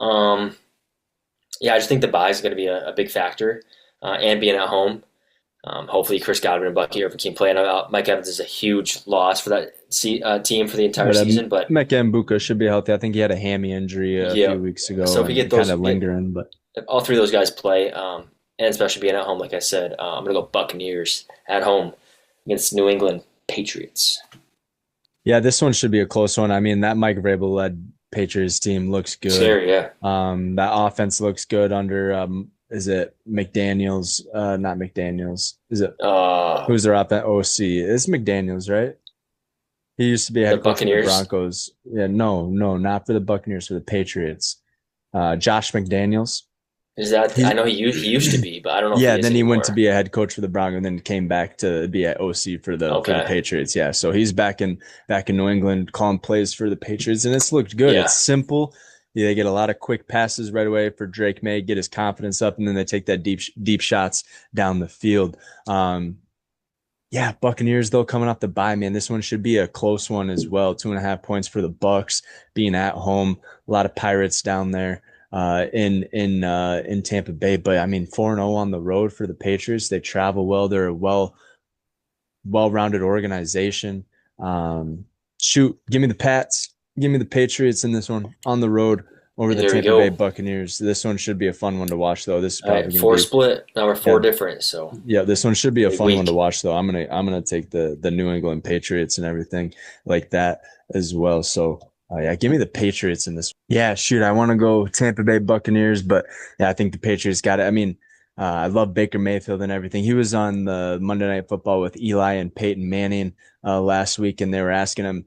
I just think the bye is going to be a big factor, and being at home. Hopefully Chris Godwin and Bucky Irving can play. I know Mike Evans is a huge loss for that team for the entire season. But
Mekembuka should be healthy. I think he had a hammy injury a few weeks ago.
So if we get those,
kind of lingering, but
if all 3 of those guys play, and especially being at home, like I said, I'm going to go Buccaneers at home against New England Patriots.
Yeah, this one should be a close one. I mean, that Mike Vrabel-led Patriots team looks good.
Sure, yeah.
That offense looks good under is it McDaniels? Not McDaniels. Is it who's their OC? It's McDaniels, right? He used to be head coach for the Broncos. Yeah, no, not for the Buccaneers, for the Patriots. Josh McDaniels.
Is that? I know he used to be, but I don't know.
Yeah, then he went to be a head coach for the Broncos, and then came back to be at OC for the Patriots. Yeah, so he's back in New England, calling plays for the Patriots, and it's looked good. Yeah. It's simple. Yeah, they get a lot of quick passes right away for Drake May, get his confidence up, and then they take that deep shots down the field. Buccaneers though, coming off the bye, man, this one should be a close one as well. 2.5 points for the Bucs being at home. A lot of Pirates down there. in Tampa Bay. But I mean, 4-0 on the road for the Patriots. They travel well. They're a well-rounded organization. Shoot, give me the Pats. Give me the Patriots in this one on the road over the
There we
Tampa Bay
go.
Buccaneers. This one should be a fun one to watch, though. This is
All right,
probably going to
four
be
split. Now we're
yeah,
four different. So
yeah. This one should be a
big
fun one to
week.
watch, though. I'm gonna take the New England Patriots and everything like that as well. So yeah, give me the Patriots in this. Yeah, shoot, I want to go Tampa Bay Buccaneers, but yeah, I think the Patriots got it. I mean, I love Baker Mayfield and everything. He was on the Monday Night Football with Eli and Peyton Manning last week, and they were asking him,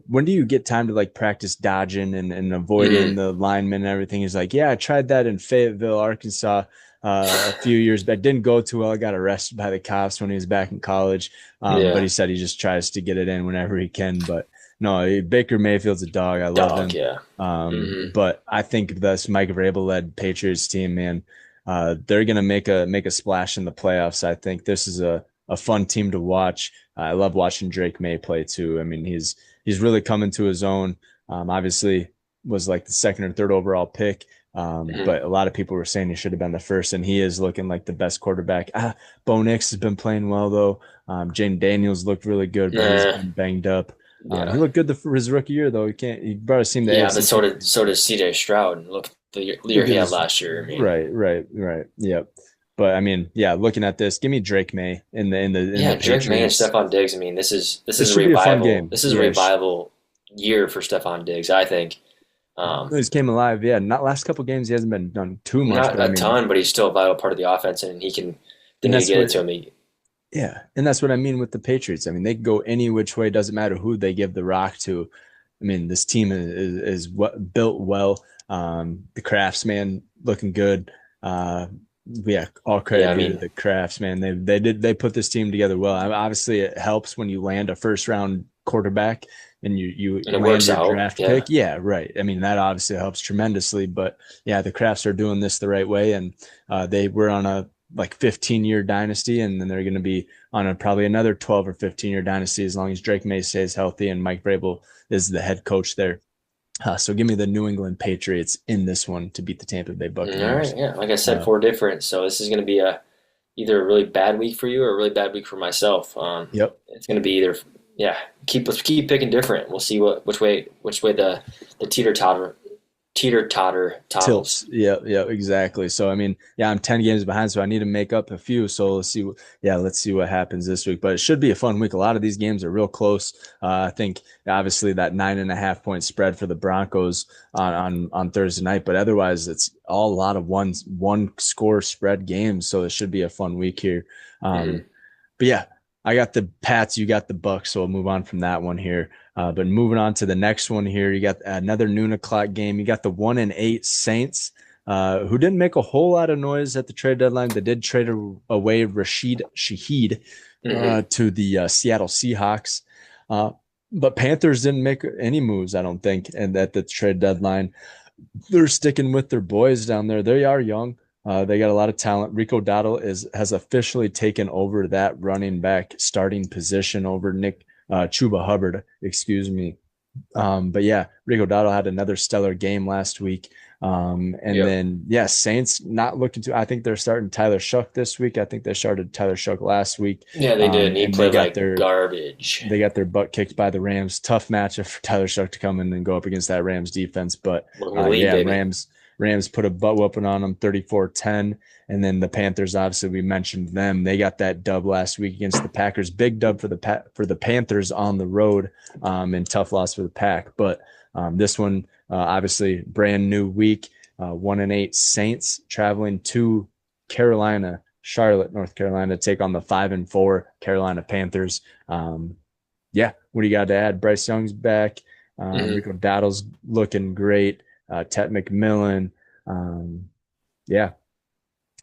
when do you get time to like practice dodging and avoiding the linemen and everything? He's like, yeah, I tried that in Fayetteville, Arkansas, a few years back. Didn't go too well. I got arrested by the cops when he was back in college. But he said he just tries to get it in whenever he can. But no, Baker Mayfield's a dog. I love him.
Yeah.
But I think this Mike Vrabel-led Patriots team, man, they're gonna make a splash in the playoffs. I think this is a fun team to watch. I love watching Drake May play too. I mean, he's really coming to his own. Obviously, was like the second or third overall pick. But a lot of people were saying he should have been the first, and he is looking like the best quarterback. Bo Nix has been playing well though. Jane Daniels looked really good, but he's been banged up. He looked good for his rookie year though. He brought a team to
yeah, but so did CJ Stroud. Look the year he had last year. I mean.
Right. Yep. But I mean, yeah, looking at this, give me Drake May in the
Drake May and Stephon Diggs. I mean, this is a revival. This is a revival year for Stephon Diggs, I think.
He's came alive. Yeah, not last couple games he hasn't been done too much.
Not a ton, but he's still a vital part of the offense, and he can. They need to get it to him.
Yeah, and that's what I mean with the Patriots. I mean, they can go any which way. Doesn't matter who they give the rock to. I mean, this team is built well. The Craftsman looking good. All credit to the Craftsman. They put this team together well. I mean, obviously, it helps when you land a first round quarterback and you land your draft pick. Yeah, right. I mean, that obviously helps tremendously. But yeah, the Crafts are doing this the right way, and they were on a 15-year dynasty, and then they're going to be on probably another 12 or 15-year dynasty as long as Drake May stays healthy and Mike Vrabel is the head coach there. So give me the New England Patriots in this one to beat the Tampa Bay Buccaneers.
All right, yeah. Like I said, 4 different. So this is going to be either a really bad week for you or a really bad week for myself.
Yep.
It's going to be either keep picking different. We'll see which way the teeter totter
tilts. Yeah, exactly. So I mean, I'm 10 games behind, so I need to make up a few. So let's see what happens this week. But it should be a fun week. A lot of these games are real close. I think obviously that 9.5 point spread for the Broncos on Thursday night, but otherwise it's all a lot of one score spread games. So it should be a fun week here. But yeah, I got the Pats, you got the Bucks, so we'll move on from that one here. But moving on to the next one here, you got another noon o'clock game. You got the 1-8 Saints, who didn't make a whole lot of noise at the trade deadline. They did trade away Rashid Shaheed to the Seattle Seahawks. But Panthers didn't make any moves, I don't think, and at the trade deadline. They're sticking with their boys down there. They are young. They got a lot of talent. Rico Dowdle has officially taken over that running back starting position over Chuba Hubbard, excuse me. But yeah, Rico Dowdle had another stellar game last week. Then Saints not looking to. I think they're starting Tyler Shuck this week. I think they started Tyler Shuck last week.
Yeah, they did. He played like garbage.
They got their butt kicked by the Rams. Tough matchup for Tyler Shuck to come in and go up against that Rams defense. But Rams put a butt whooping on them, 34-10. And then the Panthers, obviously, we mentioned them. They got that dub last week against the Packers. Big dub for the Panthers on the road, and tough loss for the Pack. But this one, obviously, brand new week. 1-8 Saints traveling to Charlotte, North Carolina, to take on the 5-4 Carolina Panthers. What do you got to add? Bryce Young's back. Rico Dowdle's looking great. Tet McMillan.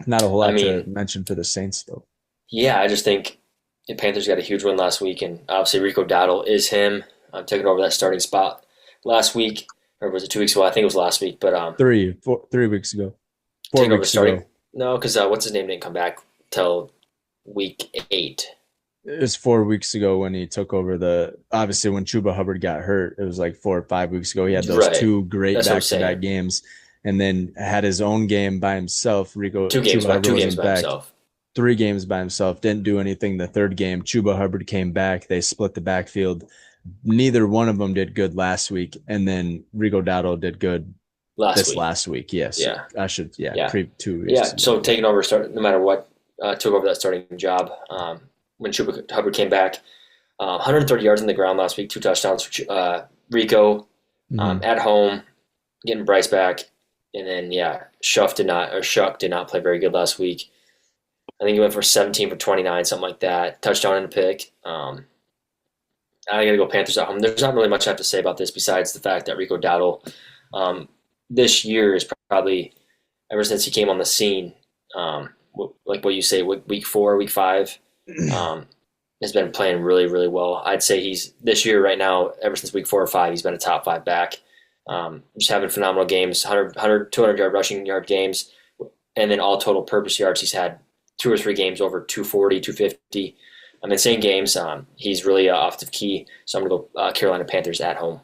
Not a whole lot to mention for the Saints, though.
Yeah, I just think the Panthers got a huge win last week, and obviously Rico Dowdle is him. Taking over that starting spot last week, or was it 2 weeks ago? I think it was last week, but
3 weeks ago. 4 weeks ago.
No, because what's his name didn't come back till week 8.
It was 4 weeks ago when he took over obviously when Chuba Hubbard got hurt. It was like 4 or 5 weeks ago. He had those 2 great back-to-back games. and then had his own game by himself.
Two games by himself.
3 games by himself. Didn't do anything the third game. Chuba Hubbard came back. They split the backfield. Neither one of them did good last week, and then Rico Dowdle did good last week. Yes,
yeah,
I should. Yeah,
yeah.
2 weeks.
Yeah, so taking over, no matter what, took over that starting job. When Chuba Hubbard came back, 130 yards on the ground last week, 2 touchdowns for Rico at home, getting Bryce back, and then Shuck did not play very good last week. I think he went for 17 for 29, something like that, touchdown and a pick. I got to go Panthers at home. There's not really much I have to say about this besides the fact that Rico Dowdle this year is probably, ever since he came on the scene, like what you say, week 4, week 5, has been playing really, really well. I'd say he's, this year right now, ever since week 4 or 5, he's been a top 5 back. Just having phenomenal games, 200-yard rushing yard games, and then all total purpose yards. He's had 2 or 3 games over 240, 250. Insane games. He's really off the key. So I'm going to go Carolina Panthers at home.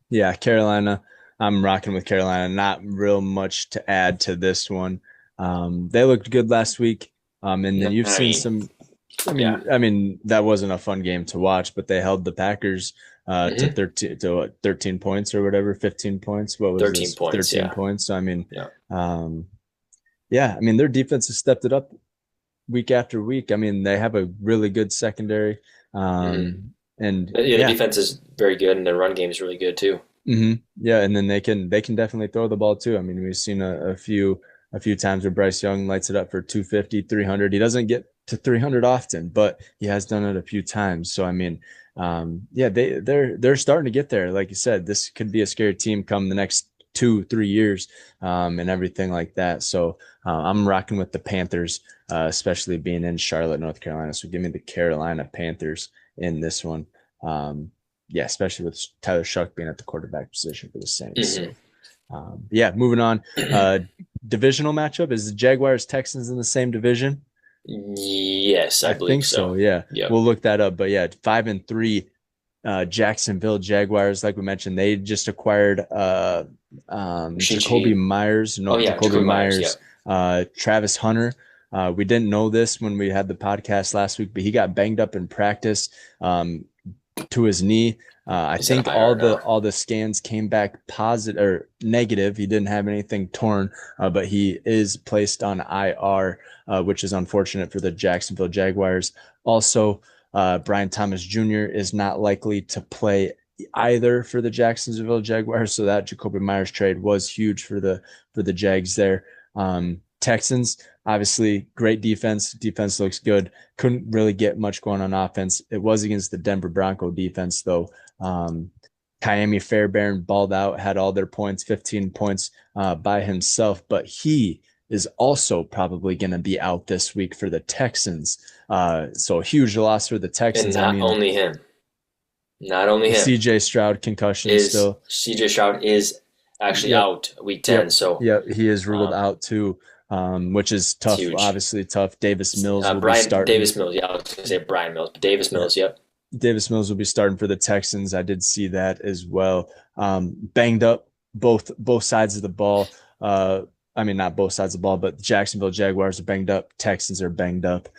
Yeah, Carolina. I'm rocking with Carolina. Not real much to add to this one. They looked good last week. And then you've seen some. I mean, that wasn't a fun game to watch, but they held the Packers to 13 points or whatever, 15 points. What was
13
this?
points?
13 points. So, I mean, their defense has stepped it up week after week. I mean, they have a really good secondary. And
the defense is very good, and their run game is really good too.
Yeah, and then they can definitely throw the ball too. I mean, we've seen a few times where Bryce Young lights it up for 250, 300. He doesn't get to 300 often, but he has done it a few times. So I mean, they're starting to get there. Like you said, this could be a scary team come the next 2-3 years, and everything like that. So I'm rocking with the Panthers, especially being in Charlotte, North Carolina. So give me the Carolina Panthers in this one. Especially with Tyler Shuck being at the quarterback position for the Saints. So, moving on. Divisional matchup is the Jaguars Texans in the same division.
Yes, I believe
think so. Yeah, we'll look that up. But 5-3 Jacksonville Jaguars, like we mentioned, they just acquired Jacoby Myers. Jacoby Myers. Travis Hunter. We didn't know this when we had the podcast last week, but he got banged up in practice to his knee. I think all the scans came back positive or negative. He didn't have anything torn, but he is placed on IR, which is unfortunate for the Jacksonville Jaguars. Also, Brian Thomas Jr. is not likely to play either for the Jacksonville Jaguars. So that Jacoby Myers trade was huge for the Jags there. Texans, obviously great defense. Defense looks good. Couldn't really get much going on offense. It was against the Denver Bronco defense though. Ka'imi Fairbairn balled out, had all their points, 15 points by himself, but he is also probably going to be out this week for the Texans. So a huge loss for the Texans.
And not only him.
CJ Stroud concussion still.
CJ Stroud is actually out week 10. So
he is ruled out too, which is tough. Huge. Obviously tough. Davis Mills will be starting.
Davis Mills, I was going to say Brian Mills, but Davis Mills,
Davis Mills will be starting for the Texans. I did see that as well. Banged up both sides of the ball. Not both sides of the ball, but the Jacksonville Jaguars are banged up. Texans are banged up.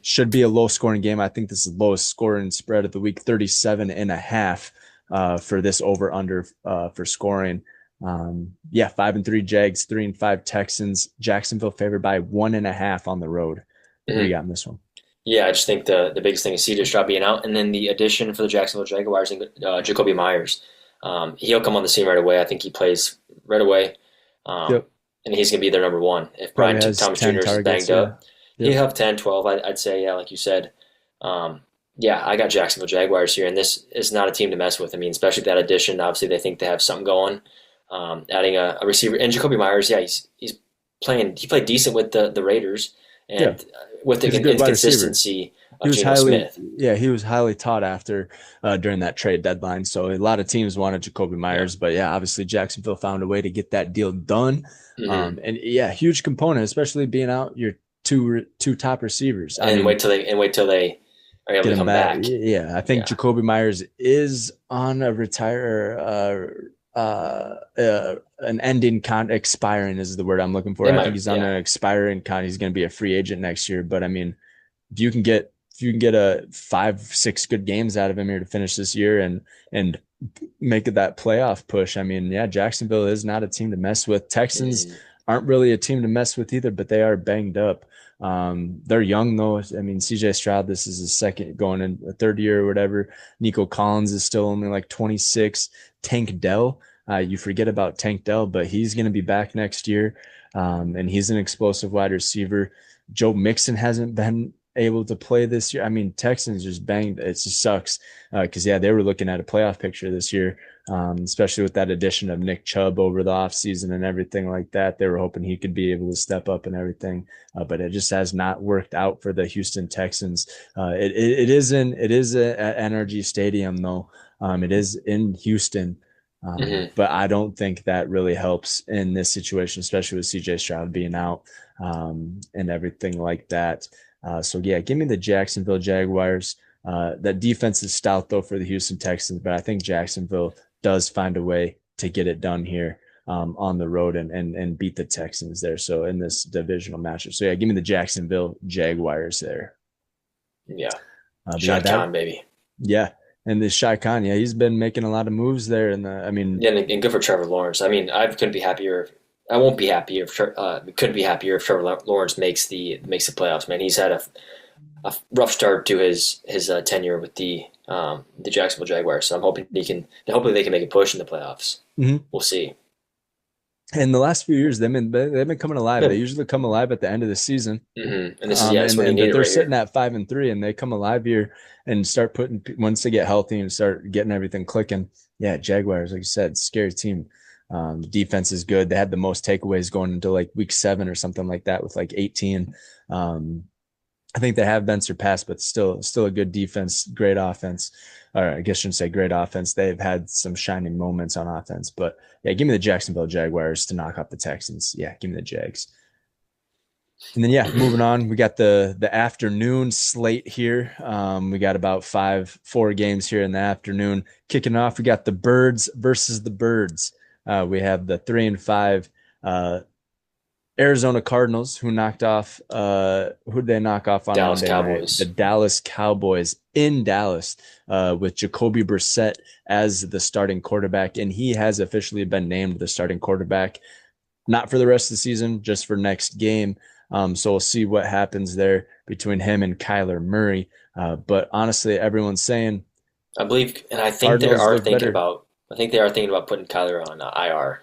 Should be a low scoring game. I think this is the lowest scoring spread of the week, 37.5 for this over under for scoring. 5-3 Jags, 3-5 Texans. Jacksonville favored by 1.5 on the road. What do you got in this one?
Yeah, I just think the biggest thing is CJ Stroud being out, and then the addition for the Jacksonville Jaguars, Jacoby Myers. He'll come on the scene right away. I think he plays right away. And he's going to be their number one. If Brian Thomas Jr. is banged up, he'll have 10, 12, I'd say, like you said. I got Jacksonville Jaguars here, and this is not a team to mess with. I mean, especially that addition. Obviously, they think they have something going. Adding a receiver. And Jacoby Myers, he's playing. He played decent with the Raiders. And with the inconsistency of Geno Smith.
Yeah, he was highly taught after during that trade deadline. So a lot of teams wanted Jacoby Myers, but obviously Jacksonville found a way to get that deal done. Huge component, especially being out your two top receivers.
Wait till they are able to come back.
Yeah, I think Jacoby Myers is on a an ending expiring is the word I'm looking for.
They
I think
might,
he's on
yeah.
an expiring con. He's going to be a free agent next year. But I mean, if you can get a 5-6 good games out of him here to finish this year and make it that playoff push, I mean, yeah, Jacksonville is not a team to mess with. Texans
Mm,
aren't really a team to mess with either, but they are banged up. They're young though. I mean, CJ Stroud, this is his second going in a third year or whatever. Nico Collins is still only like 26. Tank Dell, you forget about Tank Dell, but he's going to be back next year. And he's an explosive wide receiver. Joe Mixon hasn't been able to play this year. I mean, Texans just banged. It just sucks because yeah, they were looking at a playoff picture this year, especially with that addition of Nick Chubb over the offseason and everything like that. They were hoping he could be able to step up and everything, but it just has not worked out for the Houston Texans. It is at NRG Stadium though. It is in Houston.
hmm
But I don't think that really helps in this situation, especially with CJ Stroud being out and everything like that. So yeah, give me the Jacksonville Jaguars. That defense is stout though for the Houston Texans, but I think Jacksonville does find a way to get it done here on the road and beat the Texans there. So in this divisional matchup, so yeah, give me the Jacksonville Jaguars there.
Yeah.
But yeah,
Shad Khan, baby.
yeah, and this Shy Khan, yeah, he's been making a lot of moves there, and I mean,
Yeah, and good for Trevor Lawrence. I mean, I couldn't be happier. I won't be happy if couldn't be happier if Trevor Lawrence makes the playoffs. Man, he's had a rough start to his tenure with the Jacksonville Jaguars. So I'm hoping hopefully they can make a push in the playoffs.
mhm.
We'll see.
In the last few years, they've been coming alive. They
Good.
usually come alive at the end of the season.
And this is yeah, that's
And
what he
and
needed
they're
right
sitting
here.
at 5-3, and they come alive here and start putting once they get healthy and start getting everything clicking. Yeah, Jaguars, like you said, scary team. The defense is good. They had the most takeaways going into like week 7 or something like that with like 18. Um, I think they have been surpassed, but still a good defense, great offense. Or I guess I shouldn't say great offense. They've had some shining moments on offense, but yeah, give me the Jacksonville Jaguars to knock off the Texans. Yeah, give me the Jags. And then yeah, moving on, we got the afternoon slate here. We got about 4 games here in the afternoon. Kicking off, we got the Birds versus the Birds. We have the 3-5 Arizona Cardinals, who knocked off who'd they knock off on
Dallas
Monday night? The
Cowboys.
Dallas Cowboys in Dallas, with Jacoby Brissett as the starting quarterback, and he has officially been named the starting quarterback, not for the rest of the season, just for next game. So we'll see what happens there between him and Kyler Murray. But honestly, everyone's saying
I believe, and I think they
Cardinals
are
look
thinking
better.
about. I think they are thinking about putting Kyler on IR.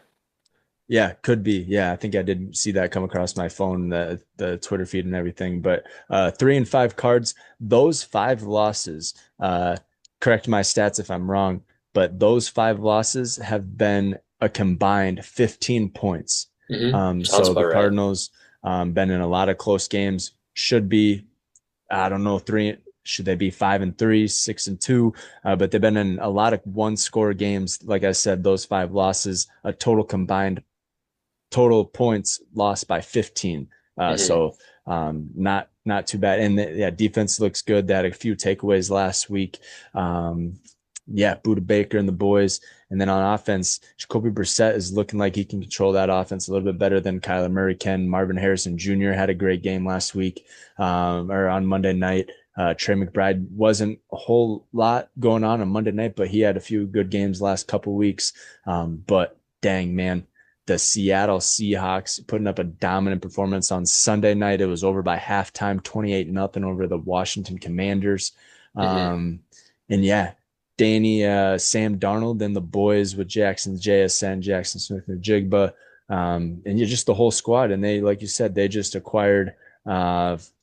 Yeah, could be. Yeah, I think I did see that come across my phone, the Twitter feed and everything. But 3-5 cards, those 5 losses. Correct my stats if I'm wrong, but those 5 losses have been a combined 15 points.
Sounds
So the
about right.
Cardinals been in a lot of close games. Should be, I don't know, three. Should they be 5-3, 6-2? But they've been in a lot of one-score games. Like I said, those 5 losses, a total points lost by 15.
hmm
Not too bad. And yeah, defense looks good. They had a few takeaways last week. Yeah, Buda Baker and the boys. And then on offense, Jacoby Brissett is looking like he can control that offense a little bit better than Kyler Murray can. Marvin Harrison Jr. had a great game last week, or on Monday night. Trey McBride wasn't a whole lot going on Monday night, but he had a few good games last couple weeks. But dang, man, the Seattle Seahawks putting up a dominant performance on Sunday night. It was over by halftime, 28-0 over the Washington Commanders.
hmm
And yeah, Danny, Sam Darnold, and the boys with Jackson JSN, Jackson Smith and Jigba, and yeah, just the whole squad. And they, like you said, they just acquired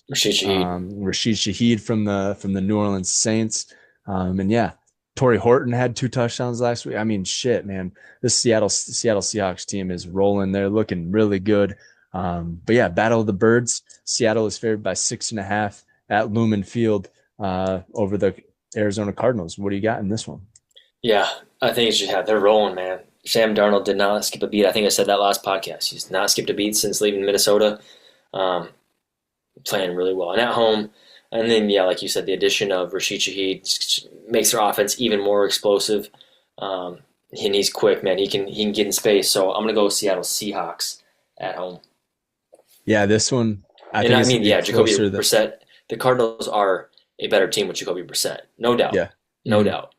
Rashid Shaheed.
Rashid Shaheed from the New Orleans Saints. And yeah, Torrey Horton had 2 touchdowns last week. I mean, shit, man, this Seattle Seahawks team is rolling. They're looking really good. But yeah, Battle of the Birds. Seattle is favored by 6.5 at Lumen Field over the Arizona Cardinals. What do you got in this one?
Yeah, I think it's just they're rolling, man. Sam Darnold did not skip a beat. I think I said that last podcast. He's not skipped a beat since leaving Minnesota. Um, Playing really well and at home. And then, yeah, like you said, the addition of Rashid Shaheed makes their offense even more explosive. Um, and he's quick, man. He can get in space. So I'm gonna go Seattle Seahawks at home.
Yeah, this one I
And
think
I
it's gonna
mean,
be
yeah, Jacoby
closer than
Brissett. The Cardinals are a better team with Jacoby Brissett, no doubt,
yeah.
no
Mhm.
doubt.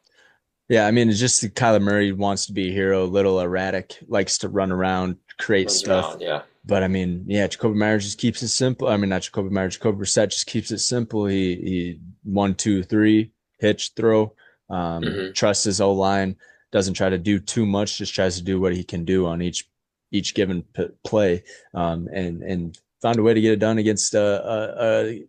Yeah, I mean, it's just that Kyler Murray wants to be a hero, a little erratic, likes to run around, create
Runs
stuff.
around, yeah.
But I mean, yeah, Jacoby Myers just keeps it simple. I mean, not Jacoby Myers, Jacoby Brissett just keeps it simple. He 1, 2, 3 hitch throw.
Hmm.
Trusts his O line. Doesn't try to do too much. Just tries to do what he can do on each given play. And found a way to get it done against a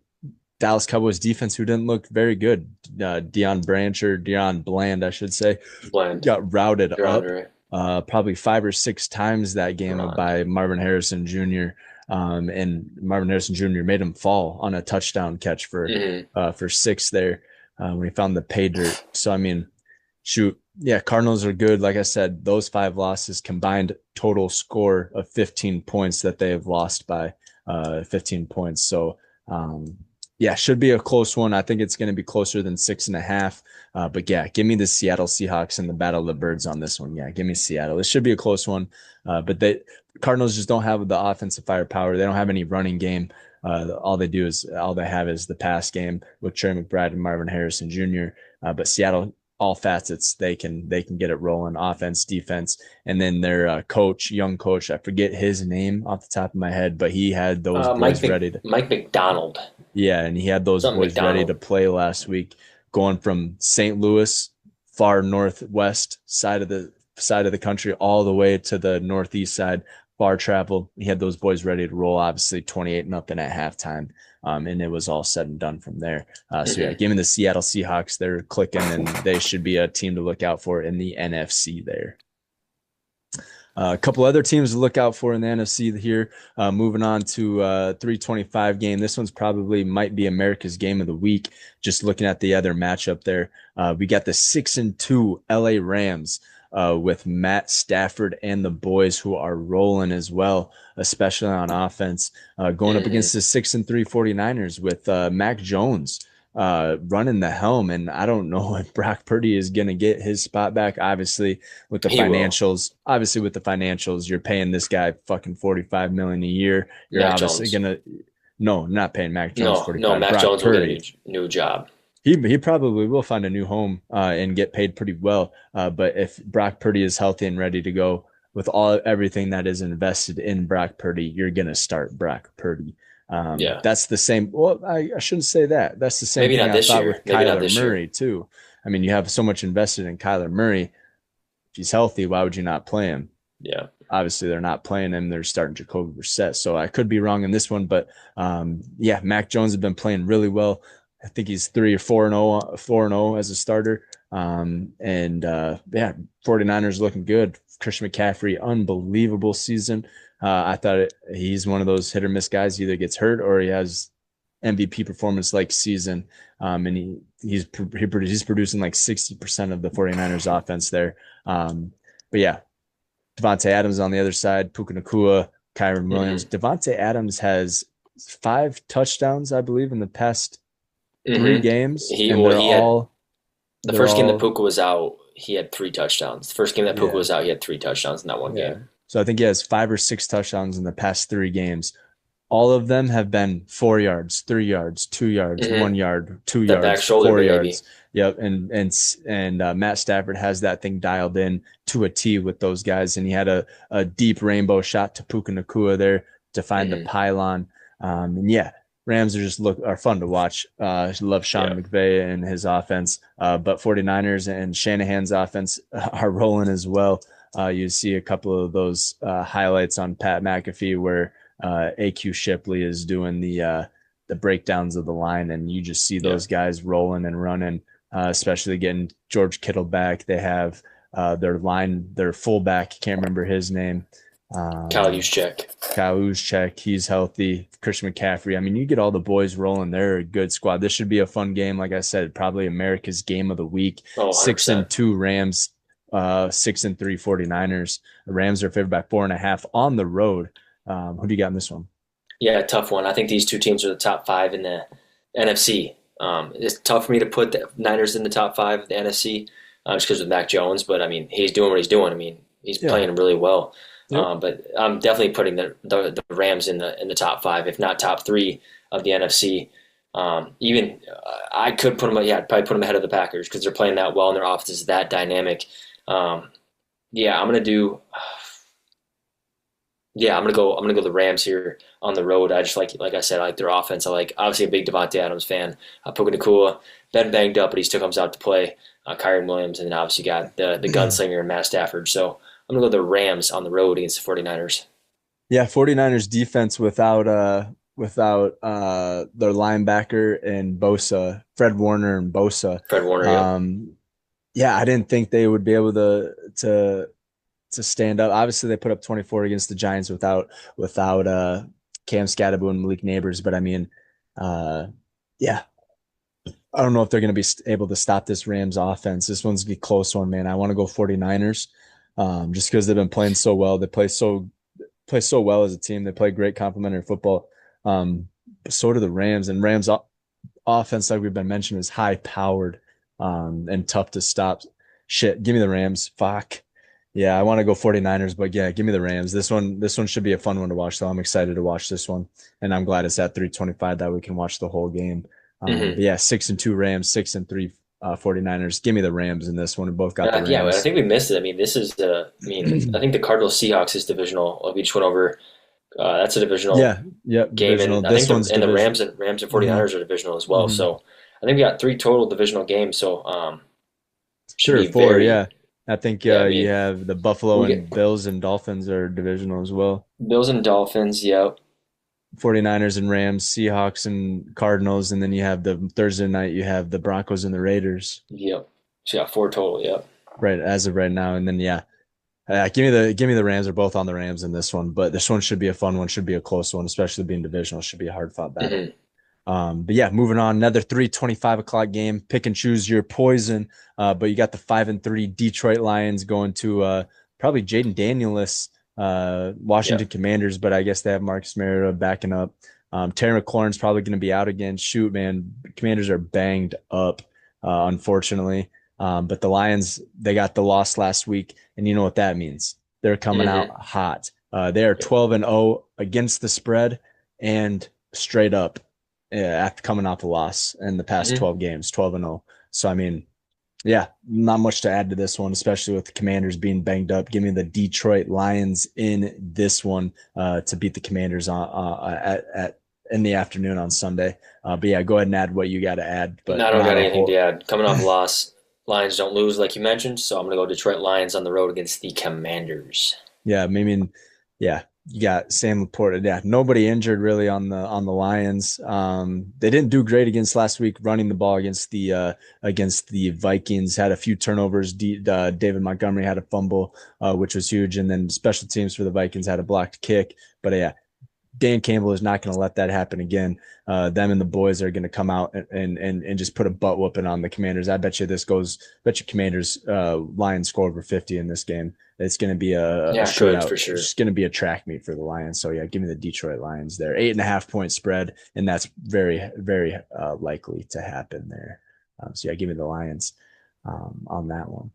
Dallas Cowboys defense who didn't look very good. Deion Bland, I should say,
Blend,
got routed up
DeAndre,
probably 5 or 6 times that game
Ron.
by Marvin Harrison Jr. And Marvin Harrison Jr. made him fall on a touchdown catch
Hmm.
for 6 there when he found the pay dirt. So I mean, shoot, yeah, Cardinals are good. Like I said, those 5 losses combined total score of 15 points that they have lost by 15 points. So um, yeah, should be a close one. I think it's going to be closer than 6.5. But yeah, give me the Seattle Seahawks and the Battle of the Birds on this one. Yeah, give me Seattle. It should be a close one. But the Cardinals just don't have the offensive firepower. They don't have any running game. All they have is the pass game with Trey McBride and Marvin Harrison Jr. But Seattle, all facets, they can get it rolling, offense, defense, and then their young coach, I forget his name off the top of my head, but he had those boys ready to.
Mike McDonald,
Yeah, and he had those
something
boys ready
McDonald.
to play last week, going from St. Louis, far northwest side of the country, all the way to the northeast side, far travel. He had those boys ready to roll. Obviously, 28-0 at halftime, and it was all said and done from there. So yeah,
Hmm.
give me the Seattle Seahawks. They're clicking, and they should be a team to look out for in the NFC there. A couple other teams to look out for in the NFC here. Moving on to 325 game. This one's probably might be America's game of the week. Just looking at the other matchup there, we got the 6-2 LA Rams with Matt Stafford and the boys who are rolling as well, especially on offense, going up
Hmm.
against the 6-3 49ers with Mac Jones running the helm. And I don't know if Brock Purdy is going to get his spot back.
He will.
Obviously with the financials, you're paying this guy fucking 45 million a year. You're
Mac
obviously
Jones.
going to, no, not paying Mac Jones
No,
45,
Mac
Brock
Jones will get a
Purdy.
new job.
He probably will find a new home and get paid pretty well. But if Brock Purdy is healthy and ready to go with everything that is invested in Brock Purdy, you're gonna start Brock Purdy.
Yeah.
That's the same. Well, I shouldn't say that. That's the same
Maybe
thing
not
I
this
thought
year.
with
Maybe not
Kyler
this year.
Murray too. I mean, you have so much invested in Kyler Murray. If he's healthy, why would you not play him?
Yeah.
Obviously they're not playing him. They're starting Jacoby Brissett. So I could be wrong in this one, but yeah, Mac Jones has been playing really well. I think he's 3 or 4-0, 4-0 as a starter. Yeah, 49ers looking good. Christian McCaffrey, unbelievable season. I thought he's one of those hit or miss guys. He either gets hurt or he has MVP performance like season. And he's producing like 60% of the 49ers offense there. But yeah, Davante Adams on the other side, Puka Nacua, Kyron Williams.
Hmm.
Davante Adams has 5 touchdowns, I believe, in the past three
Hmm.
games,
He
and
well,
they're
he had
all
the
they're
first game that
all
Puka was out. He had 3 touchdowns. The first game that Puka
yeah,
was out, he had 3 touchdowns in that one
yeah.
game.
So I think he has 5 or 6 touchdowns in the past 3 games. All of them have been 4 yards, 3 yards, 2 yards,
Hmm.
1 yard, two
That back
yards,
shoulder,
four
baby.
yards. Yep, and Matt Stafford has that thing dialed in to a T with those guys, and he had a deep rainbow shot to Puka Nacua there to find the
Hmm.
pylon. And yeah, Rams are fun to watch. I love
Yeah.
Sean McVay and his offense, but 49ers and Shanahan's offense are rolling as well. You see a couple of those highlights on Pat McAfee where AQ Shipley is doing the breakdowns of the line, and you just see
Yeah.
those guys rolling and running, especially getting George Kittle back. They have their fullback, can't remember his name.
Kyle
Um,
Juszczyk.
Kyle Juszczyk, he's healthy. Christian McCaffrey. I mean, you get all the boys rolling. They're a good squad. This should be a fun game. Like I said, probably America's game of the week.
Oh,
Six
100%.
and two Rams, 6-3 49ers. The Rams are favored by 4.5 on the road. Who do you got in this one?
Yeah, tough one. I think these two teams are the top five in the NFC. It's tough for me to put the Niners in the top five of the NFC. just because of Mac Jones. But I mean, he's doing what he's doing. I mean, he's
Yeah.
playing really well.
Yep.
But I'm definitely putting the Rams in the top five, if not top three of the NFC. Even I could put them, yeah, I'd probably put them ahead of the Packers because they're playing that well and their offense is that dynamic. Yeah, I'm gonna do. Yeah, I'm gonna go the Rams here on the road. I just like I said, I like their offense. I like obviously a big Davante Adams fan. Puka Nacua, been banged up, but he still comes out to play. Kyron Williams, and then obviously got the gunslinger Matt Stafford. So I'm gonna go the Rams on the road against the 49ers.
Yeah, 49ers defense without their linebacker and Bosa, Fred Warner and Bosa.
Fred Warner, yep.
Yeah, I didn't think they would be able to stand up. Obviously, they put up 24 against the Giants without Cam Scatterbo and Malik Neighbors, but I mean, yeah, I don't know if they're going to be able to stop this Rams offense. This one's gonna be a close one, man. I want to go 49ers, just because they've been playing so well. They play so well as a team. They play great complementary football. But so do the Rams, and Rams offense, like we've been mentioning, is high powered, and tough to stop. Shit, give me the Rams. Fuck. Yeah, I want to go 49ers, but yeah, give me the Rams. This one should be a fun one to watch, though. I'm excited to watch this one, and I'm glad it's at 325 that we can watch the whole game. But yeah, 6-2 Rams, 6-3 49ers. Give me the Rams in this one. We both got the Rams.
Yeah, but I think we missed it. I mean, this is I think the Cardinals Seahawks is divisional. We just went over. That's a divisional game,
divisional.
and I
This
think
one's
the
division.
Rams and 49ers are divisional as well. So I think we got three total divisional games. So should
Sure,
be
four.
very
Yeah, I think
yeah. I
you
mean,
have the Buffalo
we
and
get
Bills and Dolphins are divisional as well.
Bills and Dolphins. Yep,
49ers and Rams, Seahawks and Cardinals, and then you have the Thursday night, you have the Broncos and the Raiders,
yep. So yeah, four total. Yep.
right, as of right now. And then yeah, give me the Rams. Are both on the Rams in this one, but this one should be a fun one, should be a close one, especially being divisional. Should be a hard fought battle.
Mm-hmm.
But yeah, moving on, another 3:25 o'clock game. Pick and choose your poison. But you got the 5-3 Detroit Lions going to probably Jaden Daniels, Washington
Yep.
Commanders, but I guess they have Marcus Mariota backing up. Terry McLaurin's probably going to be out again. Shoot, man, Commanders are banged up, unfortunately. But the Lions, they got the loss last week, and you know what that means. They're coming out
Mm-hmm.
hot. They are 12-0 against the spread and straight up, yeah, after coming off a loss in the past
Mm-hmm.
12 games, 12-0. So, I mean, yeah, not much to add to this one, especially with the Commanders being banged up. Give me the Detroit Lions in this one to beat the Commanders at in the afternoon on Sunday. But yeah, go ahead and add what you got to add. But
No, I don't
not
got
a
anything to
whole.
add. Coming off a loss, Lions don't lose like you mentioned, so I'm gonna go Detroit Lions on the road against the Commanders.
Yeah, I mean, yeah, you got Sam LaPorta. Yeah, nobody injured really on the Lions. They didn't do great against last week running the ball against the Vikings. Had a few turnovers. David Montgomery had a fumble, which was huge, and then special teams for the Vikings had a blocked kick. But yeah, Dan Campbell is not going to let that happen again. Them and the boys are going to come out and just put a butt whooping on the Commanders. I bet you bet you Commanders Lions score over 50 in this game. It's going to be a
Yeah, good
shootout.
for sure.
It's going to be a track meet for the Lions. So yeah, give me the Detroit Lions there. 8.5 point spread, and that's very, very likely to happen there. So yeah, give me the Lions on that one.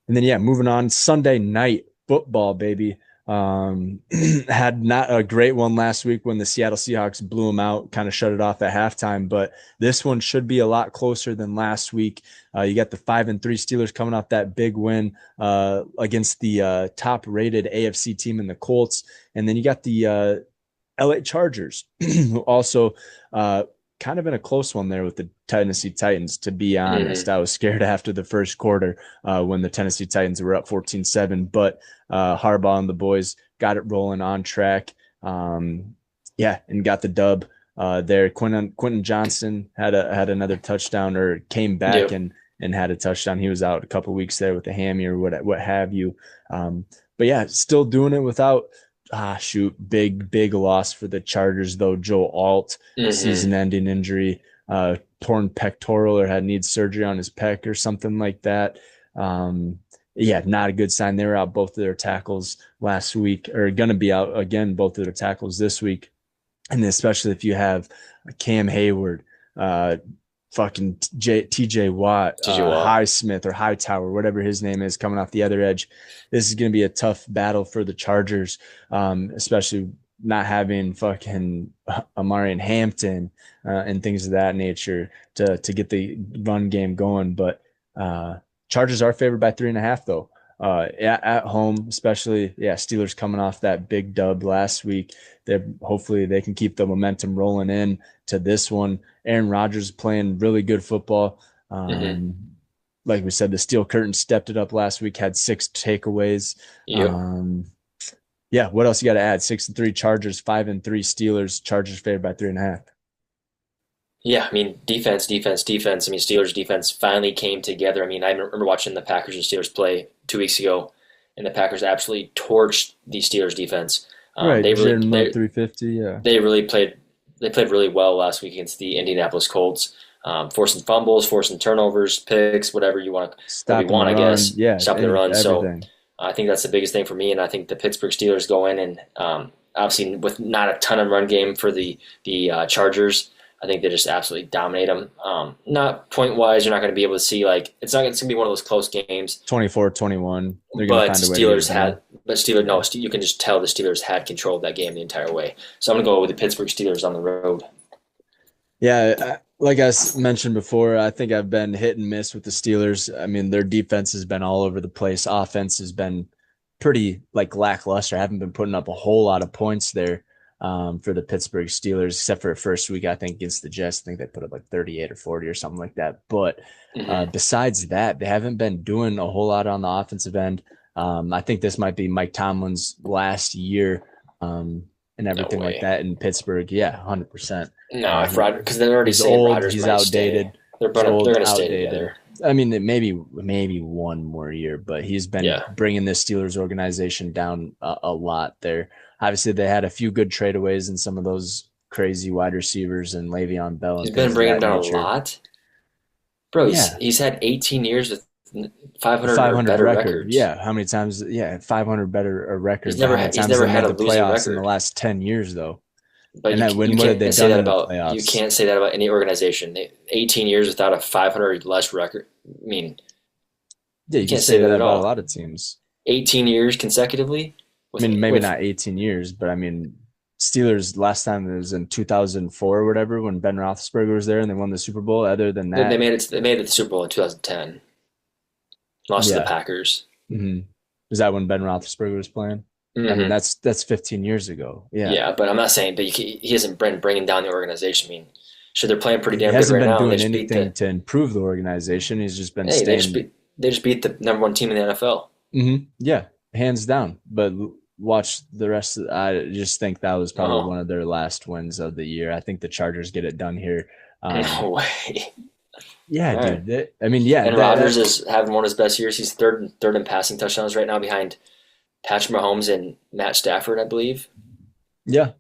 And then yeah, moving on, Sunday night football, baby. Had not a great one last week when the Seattle Seahawks blew them out, kind of shut it off at halftime. But this one should be a lot closer than last week. You got the 5-3 Steelers coming off that big win against the top-rated AFC team in the Colts, and then you got the LA Chargers, who also kind of in a close one there with the Tennessee Titans, to be honest. I was scared after the first quarter when the Tennessee Titans were up 14-7, but Harbaugh and the boys got it rolling on track. Yeah, and got the dub there. Quinton Johnson had another touchdown, or came back
Yep.
and had a touchdown. He was out a couple weeks there with a hammy or what have you. But yeah, still doing it without big loss for the Chargers though. Joe Alt,
Mm-hmm.
season-ending injury, torn pectoral, or needs surgery on his pec or something like that. Yeah, not a good sign. They were out both of their tackles last week, or going to be out again, both of their tackles this week. And especially if you have Cam Hayward, fucking TJ Watt,
TJ Watt.
Highsmith or Hightower, whatever his name is, coming off the other edge. This is going to be a tough battle for the Chargers, especially not having fucking Amari and Hampton and things of that nature to get the run game going. But Chargers are favored by 3.5 though. At home, especially, Steelers coming off that big dub last week. Hopefully they can keep the momentum rolling in to this one. Aaron Rodgers playing really good football. Like we said, the Steel Curtain stepped it up last week, had 6 takeaways.
Yep.
What else you got to add? 6-3 Chargers, 5-3 Steelers. Chargers favored by 3.5.
Yeah, I mean, defense. I mean, Steelers defense finally came together. I mean, I remember watching the Packers and Steelers play 2 weeks ago, and the Packers absolutely torched the Steelers defense.
Right, they really, 350. Yeah,
they played really well last week against the Indianapolis Colts, forcing fumbles, forcing turnovers, picks, whatever you want,
stopping the run.
Stopping the run.
Everything.
So I think that's the biggest thing for me, and I think the Pittsburgh Steelers go in and obviously with not a ton of run game for the Chargers. I think they just absolutely dominate them. Not point-wise, you're not going to be able to see, like, it's going to be one of those close games.
24-21.
But you can just tell the Steelers had control of that game the entire way. So I'm going to go with the Pittsburgh Steelers on the road.
Yeah, like I mentioned before, I think I've been hit and miss with the Steelers. I mean, their defense has been all over the place. Offense has been pretty, lackluster. I haven't been putting up a whole lot of points there. For the Pittsburgh Steelers, except for the first week, I think against the Jets, I think they put up 38 or 40 or something like that. But besides that, they haven't been doing a whole lot on the offensive end. I think this might be Mike Tomlin's last year and everything like that in Pittsburgh. Yeah, 100%.
No, because they're already saying Rodgers
he's outdated.
They're going to stay together.
I mean, maybe one more year, but he's been bringing this Steelers organization down a lot there. Obviously, they had a few good tradeaways and some of those crazy wide receivers and Le'Veon Bell.
He's been bringing down a lot. Bro, he's had 18 years with 500 or better records.
Yeah, how many times? Yeah, 500 better records.
He's never had a losing record
in the last 10 years, though.
But you can't say that about any organization. 18 years without a 500 less record. I mean,
you can't say that about a lot of teams.
18 years consecutively.
Maybe not 18 years, but I mean, Steelers last time it was in 2004 or whatever when Ben Roethlisberger was there and they won the Super Bowl. Other than that,
they made it to the Super Bowl in 2010. Lost to the Packers.
Mm-hmm. Was that when Ben Roethlisberger was playing? Mm-hmm. I mean, that's 15 years ago. Yeah,
but I'm not saying, but he hasn't been bringing down the organization. I mean, they're playing pretty damn good right now.
He hasn't been doing anything to improve the organization. He's just been staying.
They just beat the number 1 team in the NFL.
Mm-hmm. Yeah, hands down. But watch the rest of I just think that was probably one of their last wins of the year. I think the Chargers get it done here.
No way.
Yeah,
right.
Dude. And
Rodgers is having one of his best years. He's third in passing touchdowns right now behind Patrick Mahomes and Matt Stafford, I believe.
Yeah.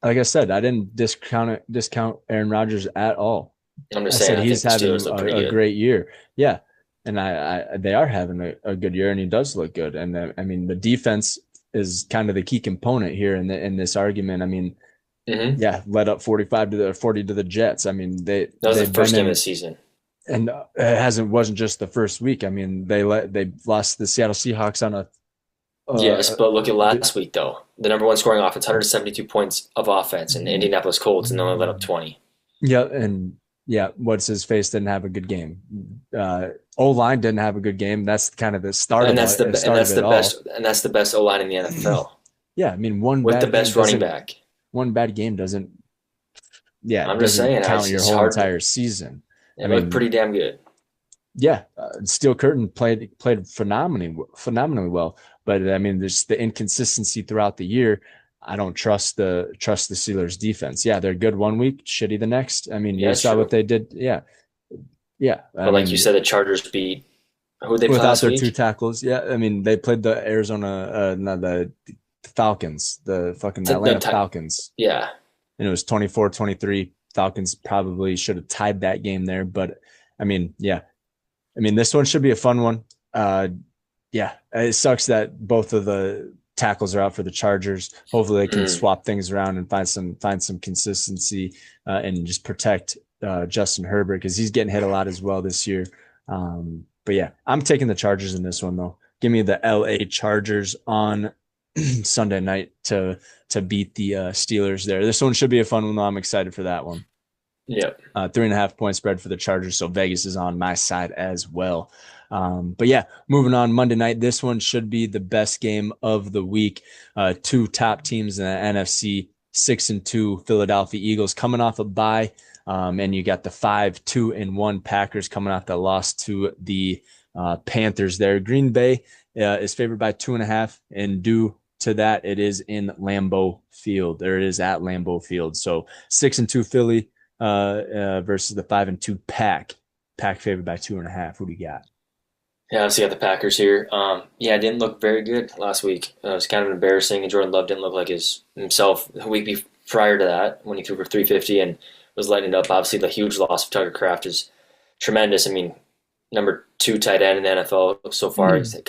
Like I said, I didn't discount Aaron Rodgers at all.
I'm just saying
he's having a great year. Yeah. And they are having a good year, and he does look good. And the defense is kind of the key component here in this argument. I mean, led up 40 to the Jets. I mean, that
was the first game of the season,
and it wasn't just the first week. I mean, they lost the Seattle Seahawks on a.
Yes, but look at last week though. The number 1 scoring offense, 172 points of offense, and the Indianapolis Colts, and they only let up 20.
Yeah, and what's his face didn't have a good game. O-line didn't have a good game. That's kind of the start. And that's the
best O-line in the NFL.
Yeah, I mean
the best running back.
One bad game doesn't. Yeah,
I'm just saying,
count your whole entire season.
It looked pretty damn good.
Yeah, Steel Curtain played phenomenally well, but I mean, there's the inconsistency throughout the year. I don't trust the Steelers defense. Yeah, they're good one week, shitty the next. I mean, you saw what they did. Yeah.
But you said, the Chargers beat who they played
without
last
their
week?
2 tackles. Yeah, I mean, they played the the Falcons, the fucking Atlanta Falcons.
Yeah,
and it was 24-23. Falcons probably should have tied that game there, but I mean, this one should be a fun one. It sucks that both of the tackles are out for the Chargers. Hopefully they can swap things around and find some consistency and just protect Justin Herbert because he's getting hit a lot as well this year. But yeah, I'm taking the Chargers in this one though. Give me the LA Chargers on Sunday night to beat the Steelers there. This one should be a fun one though. I'm excited for that one.
Yep.
3.5 point spread for the Chargers. So Vegas is on my side as well. But yeah, moving on Monday night, this one should be the best game of the week. Two top teams in the NFC, 6-2 Philadelphia Eagles coming off a bye. And you got the 5-2-1 Packers coming off the loss to the Panthers there. Green Bay is favored by 2.5, and due to that, it is in Lambeau Field. Or it is at Lambeau Field. So 6-2 Philly versus the 5-2 Pack. Pack favored by 2.5. Who do you got?
Yeah, obviously got the Packers here. Yeah, it didn't look very good last week. It was kind of embarrassing, and Jordan Love didn't look like himself the week prior to that when he threw for 350 and was lighting it up. Obviously, the huge loss of Tucker Kraft is tremendous. I mean, number 2 tight end in the NFL so far. He's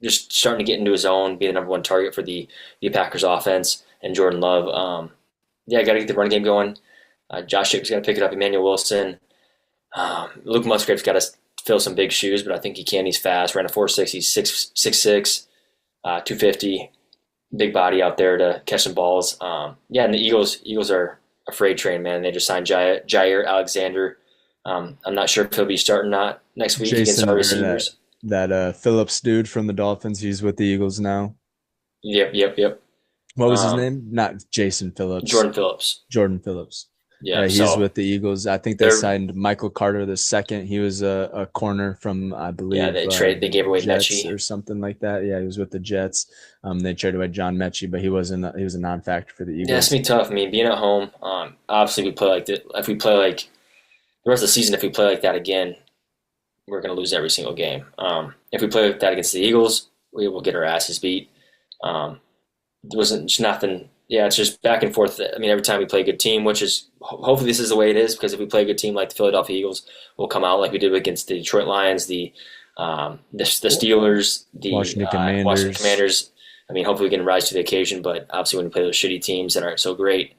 just starting to get into his own, be the number 1 target for the Packers offense, and Jordan Love. Yeah, got to get the run game going. Josh Jacobs got to pick it up. Emmanuel Wilson. Luke Musgrave's got to fill some big shoes, but I think he can. He's fast. Ran a 4.6. He's 6'6", 250. Big body out there to catch some balls. Yeah, and the Eagles are a freight train, man. They just signed Jair Alexander. I'm not sure if he'll be starting not next week against our receivers.
That Phillips dude from the Dolphins, he's with the Eagles now.
Yep.
What was his name? Not Jason Phillips.
Jordan Phillips. Yeah,
he's with the Eagles. I think they signed Michael Carter II. He was a corner from, I believe.
Yeah, they gave away Mechie
or something like that. Yeah, he was with the Jets. They traded away John Mechie, but he was a non-factor for the Eagles.
Yeah, it's gonna be tough. I mean, being at home, obviously we play like that. If we play like the rest of the season, if we play like that again, we're gonna lose every single game. If we play like that against the Eagles, we will get our asses beat. There wasn't just nothing. Yeah, it's just back and forth. I mean, every time we play a good team, which is hopefully this is the way it is, because if we play a good team like the Philadelphia Eagles, we'll come out like we did against the Detroit Lions, the Steelers, the
Washington
Commanders. I mean, hopefully we can rise to the occasion, but obviously when we play those shitty teams that aren't so great,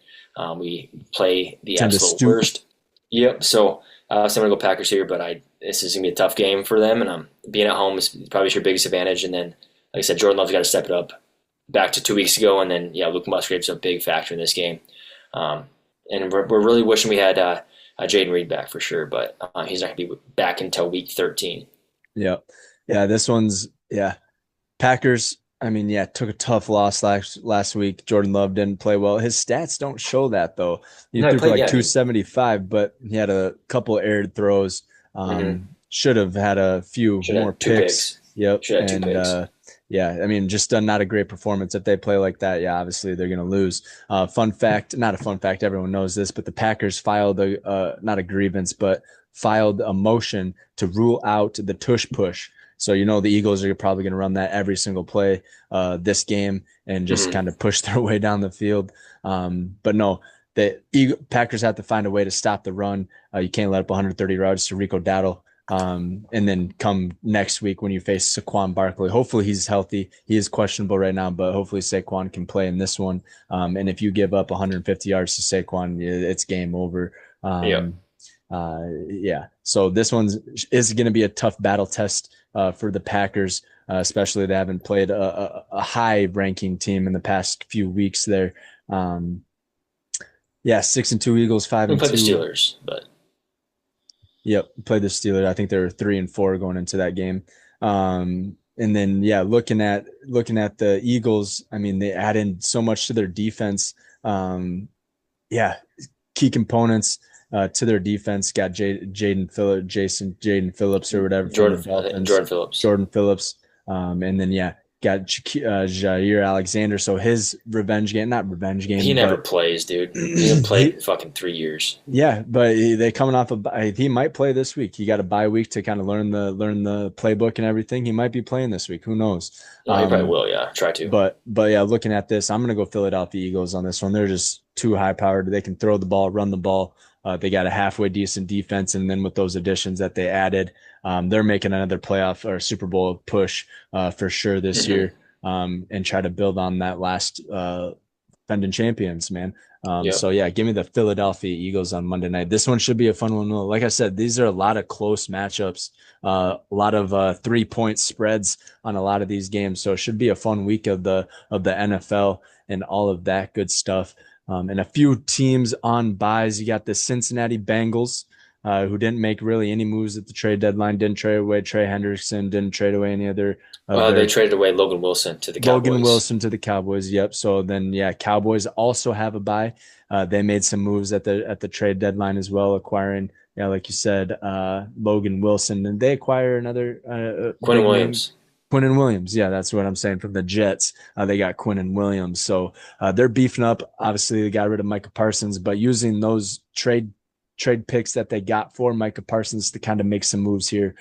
we play the absolute worst. Yep. So I'm going to go Packers here, but this is going to be a tough game for them, and being at home is probably your biggest advantage. And then, like I said, Jordan Love's got to step it up back to 2 weeks ago, and then Luke Musgrave's a big factor in this game, and we're really wishing we had Jaden Reed back for sure, but he's not going to be back until week 13.
Yeah, this one's Packers. I mean, took a tough loss last week. Jordan Love didn't play well. His stats don't show that though. He threw for 275, but he had a couple aired throws. Should have had a few more picks. Yep,
should have 2 picks.
I mean, just not a great performance. If they play like that, obviously they're going to lose. Fun fact, not a fun fact, everyone knows this, but the Packers filed not a grievance, but filed a motion to rule out the tush push. So, the Eagles are probably going to run that every single play this game and just kind of push their way down the field. But no, the Packers have to find a way to stop the run. You can't let up 130 yards to Rico Dowdle. And then come next week when you face Saquon Barkley, hopefully he's healthy. He is questionable right now, but hopefully Saquon can play in this one. And if you give up 150 yards to Saquon, it's game over. So this one is going to be a tough battle test for the Packers, especially they haven't played a high-ranking team in the past few weeks there. 6-2 Eagles, 5-2.
We played the Steelers, but.
Yep, played the Steelers. I think they were 3-4 going into that game. And then looking at the Eagles, I mean, they added so much to their defense. Key components to their defense. Got Jaden Phillips or whatever. Jordan Phillips. And then got Jair Alexander. So his revenge game, not revenge game.
He never plays, dude. He hasn't played fucking 3 years.
Yeah, but they coming off he might play this week. He got a bye week to kind of learn the playbook and everything. He might be playing this week. Who knows?
No, he probably will. Yeah, try to.
But looking at this, I'm gonna go Philadelphia Eagles on this one. They're just too high powered. They can throw the ball, run the ball. They got a halfway decent defense, and then with those additions that they added, they're making another playoff or Super Bowl push for sure this year, and try to build on that last defending champions, man.
Yep.
So yeah, give me the Philadelphia Eagles on Monday night. This one should be a fun one. Like I said, these are a lot of close matchups, a lot of 3-point spreads on a lot of these games. So it should be a fun week of the NFL and all of that good stuff. And a few teams on buys. You got the Cincinnati Bengals, who didn't make really any moves at the trade deadline, didn't trade away Trey Hendrickson, didn't trade away any other of
They
their
traded away Logan Wilson to the
Logan
Cowboys.
Wilson to the Cowboys. Yep. So then, yeah, Cowboys also have a buy. They made some moves at the trade deadline as well, acquiring, yeah, like you said, Logan Wilson, and they acquire another
Quinn
big name,
Williams.
Quinnen Williams. Yeah, that's what I'm saying from the Jets. They got Quinnen Williams, so they're beefing up. Obviously, they got rid of Micah Parsons, but using those trade picks that they got for Micah Parsons to kind of make some moves here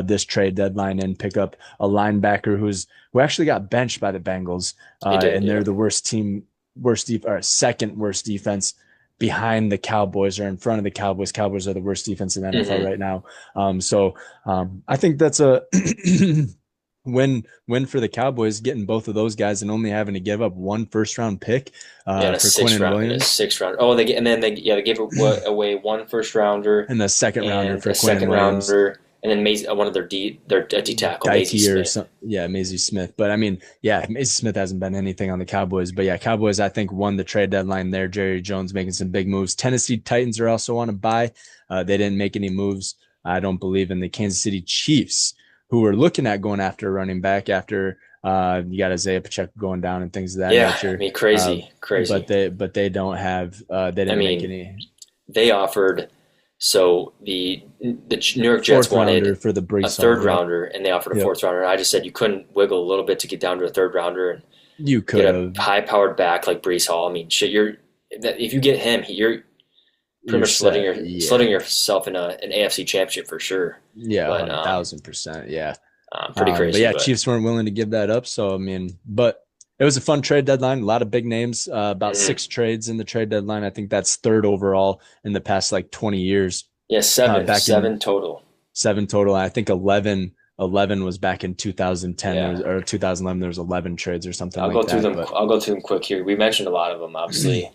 this trade deadline and pick up a linebacker who actually got benched by the Bengals, and they're the second worst defense behind the Cowboys or in front of the Cowboys. Cowboys are the worst defense in the NFL right now. So I think that's a win for the Cowboys, getting both of those guys and only having to give up one first round pick for Quinnen Williams.
A sixth round. Oh, they gave away one first rounder
and the second rounder for
Quinnen Williams. Rounder, and then one of their D tackle, Maisie Smith.
Maisie Smith. But I mean, yeah, Maisie Smith hasn't been anything on the Cowboys. But yeah, Cowboys, I think, won the trade deadline there. Jerry Jones making some big moves. Tennessee Titans are also on a buy. They didn't make any moves, I don't believe, in the Kansas City Chiefs, who were looking at going after a running back after you got Isaiah Pacheco going down and things of that nature.
I mean, crazy.
But they don't have they didn't make any.
They offered. So the New York Jets wanted
for the
a third rounder, and they offered a fourth rounder. And I just said you couldn't wiggle a little bit to get down to a third rounder, and
you could
get a high-powered back like Breece Hall. I mean, shit, if you get him, you're pretty much slitting yourself in an AFC championship for sure.
Yeah, 1,000%. Yeah,
pretty crazy.
But yeah, Chiefs weren't willing to give that up. So I mean, but it was a fun trade deadline. A lot of big names. About 6 trades in the trade deadline. I think that's third overall in the past 20 years.
Yeah, seven total.
7 total. I think 11 was back in 2010 or 2011. There was 11 trades or something. I'll go through
them quick here. We mentioned a lot of them, obviously.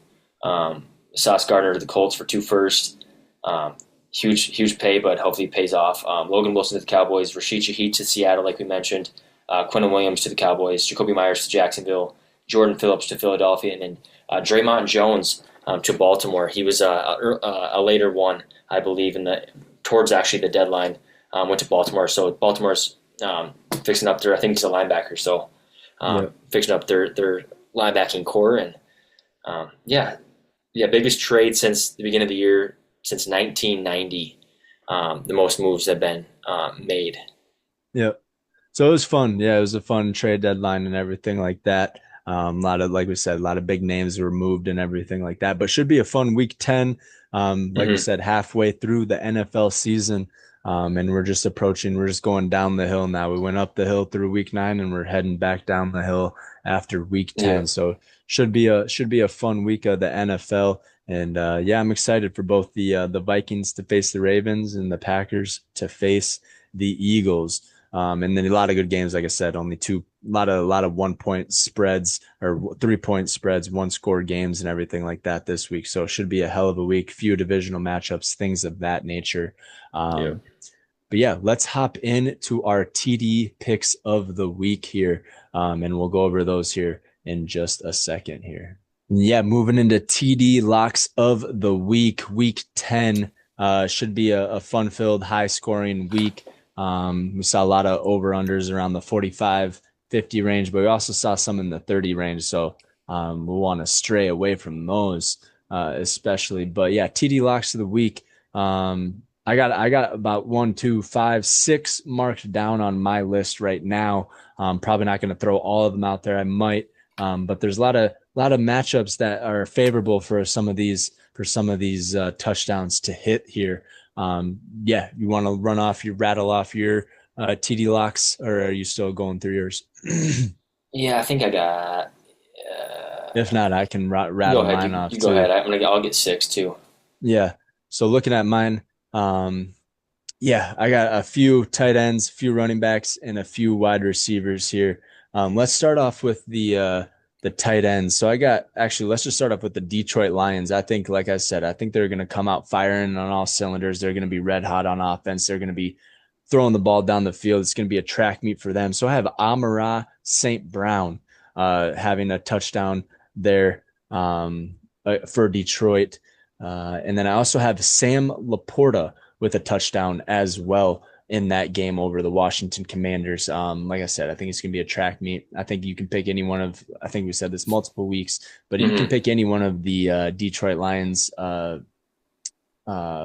Sauce Gardner to the Colts for 2 firsts. Huge pay, but hopefully it pays off. Logan Wilson to the Cowboys. Rashid Shaheed to Seattle, like we mentioned. Quinnen Williams to the Cowboys. Jacoby Myers to Jacksonville. Jordan Phillips to Philadelphia. And then Draymond Jones to Baltimore. He was a later one, I believe, towards actually the deadline. Went to Baltimore. So Baltimore's fixing up I think he's a linebacker. So fixing up their linebacking core. And biggest trade since the beginning of the year, since 1990. The most moves have been made.
Yeah. So it was fun. Yeah, it was a fun trade deadline and everything like that. A lot of, like we said, a lot of big names were moved and everything like that. But should be a fun week 10. Like we said, halfway through the NFL season. And we're just going down the hill now. We went up the hill through week 9 and we're heading back down the hill after week 10. Yeah. So should be a fun week of the NFL. And I'm excited for both the Vikings to face the Ravens and the Packers to face the Eagles. And then a lot of good games, like I said, only a lot of 1-point spreads or 3-point spreads, 1-score games and everything like that this week. So it should be a hell of a week, few divisional matchups, things of that nature. But yeah, let's hop into our TD picks of the week here. And we'll go over those here in just a second here. Yeah, moving into TD locks of the week 10 should be a fun-filled, high-scoring week. We saw a lot of over-unders around the 45, 50 range, but we also saw some in the 30 range. So we'll want to stray away from those, especially. But yeah, TD locks of the week. I got about 1, 2, 5, 6 marked down on my list right now. Probably not going to throw all of them out there. I might, but there's a lot of matchups that are favorable for some of these touchdowns to hit here. You want to rattle off your TD locks, or are you still going through yours?
Yeah, I think I got.
If not, I can rattle mine off.
You go ahead. I'll get 6 too.
Yeah. So looking at mine, I got a few tight ends, a few running backs, and a few wide receivers here. Let's start off with the the tight ends. So I got actually, let's just start off with the Detroit Lions. I think, like I said, I think they're going to come out firing on all cylinders. They're going to be red hot on offense. They're going to be throwing the ball down the field. It's going to be a track meet for them. So I have Amon-Ra St. Brown having a touchdown there for Detroit. And then I also have Sam LaPorta with a touchdown as well in that game over the Washington Commanders. Like I said, I think it's going to be a track meet. I think you can pick any one of, I think we said this multiple weeks, but you can pick any one of the Detroit Lions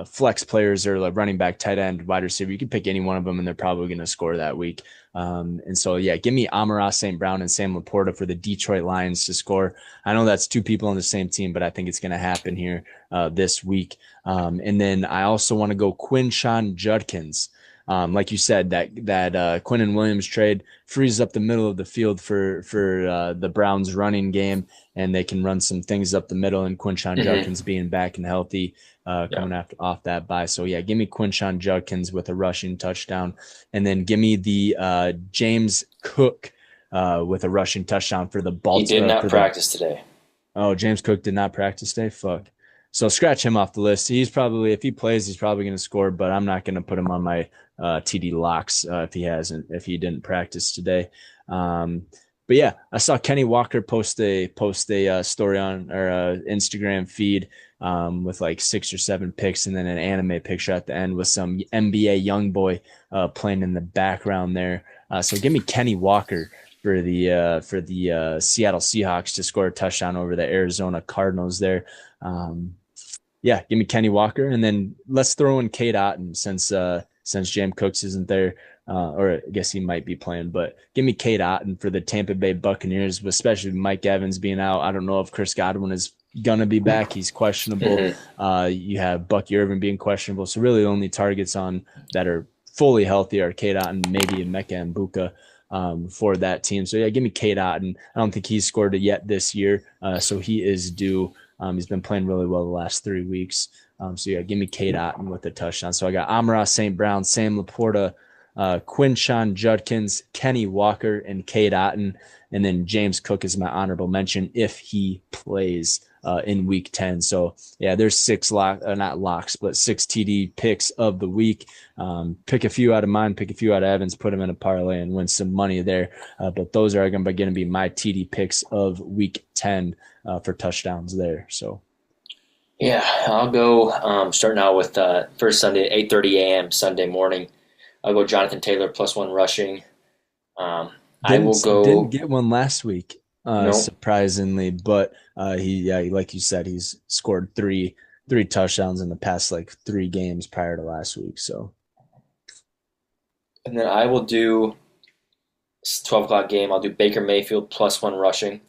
flex players or like running back, tight end, wide receiver. You can pick any one of them and they're probably going to score that week. And so, yeah, give me Amon-Ra St. Brown and Sam LaPorta for the Detroit Lions to score. I know that's two people on the same team, but I think it's going to happen here this week. And then I also want to go Quinshon Judkins. Like you said, that Quinn and Williams trade frees up the middle of the field for the Browns running game, and they can run some things up the middle. And Quinshon Judkins being back and healthy, coming off that bye. So yeah, give me Quinshon Judkins with a rushing touchdown, and then give me the James Cook with a rushing touchdown for the Baltimore.
He did not practice today.
Oh, James Cook did not practice today. Fuck. So scratch him off the list. He's probably, if he plays, he's probably going to score, but I'm not going to put him on my TD locks if he didn't practice today. But yeah, I saw Kenny Walker post a story on our Instagram feed with like 6 or 7 picks and then an anime picture at the end with some NBA young boy playing in the background there. So give me Kenny Walker for the Seattle Seahawks to score a touchdown over the Arizona Cardinals there. Yeah, give me Kenny Walker, and then let's throw in Cade Otton since James Cooks isn't there, or I guess he might be playing. But give me Cade Otton for the Tampa Bay Buccaneers, especially Mike Evans being out. I don't know if Chris Godwin is gonna be back; he's questionable. You have Bucky Irvin being questionable, so really only targets on that are fully healthy are Cade Otton, maybe Emeka Egbuka for that team. So yeah, give me Cade Otton. I don't think he's scored it yet this year, so he is due. He's been playing really well the last 3 weeks. So yeah, give me Cade Otton with a touchdown. So I got Amon-Ra St. Brown, Sam LaPorta, Quinshon Judkins, Kenny Walker, and Cade Otton. And then James Cook is my honorable mention if he plays in week 10. So yeah, there's 6 not locks, but 6 TD picks of the week. Pick a few out of mine, pick a few out of Evans, put them in a parlay and win some money there. But those are going to be my TD picks of week 10 for touchdowns there. So
yeah, I'll go starting out with first Sunday, 8:30 a.m. Sunday morning. I'll go Jonathan Taylor +1 rushing.
Didn't get one last week,
Nope.
surprisingly, but he like you said, he's scored three touchdowns in the past like 3 games prior to last week. So,
And then I will do 12 o'clock game. I'll do Baker Mayfield +1 rushing.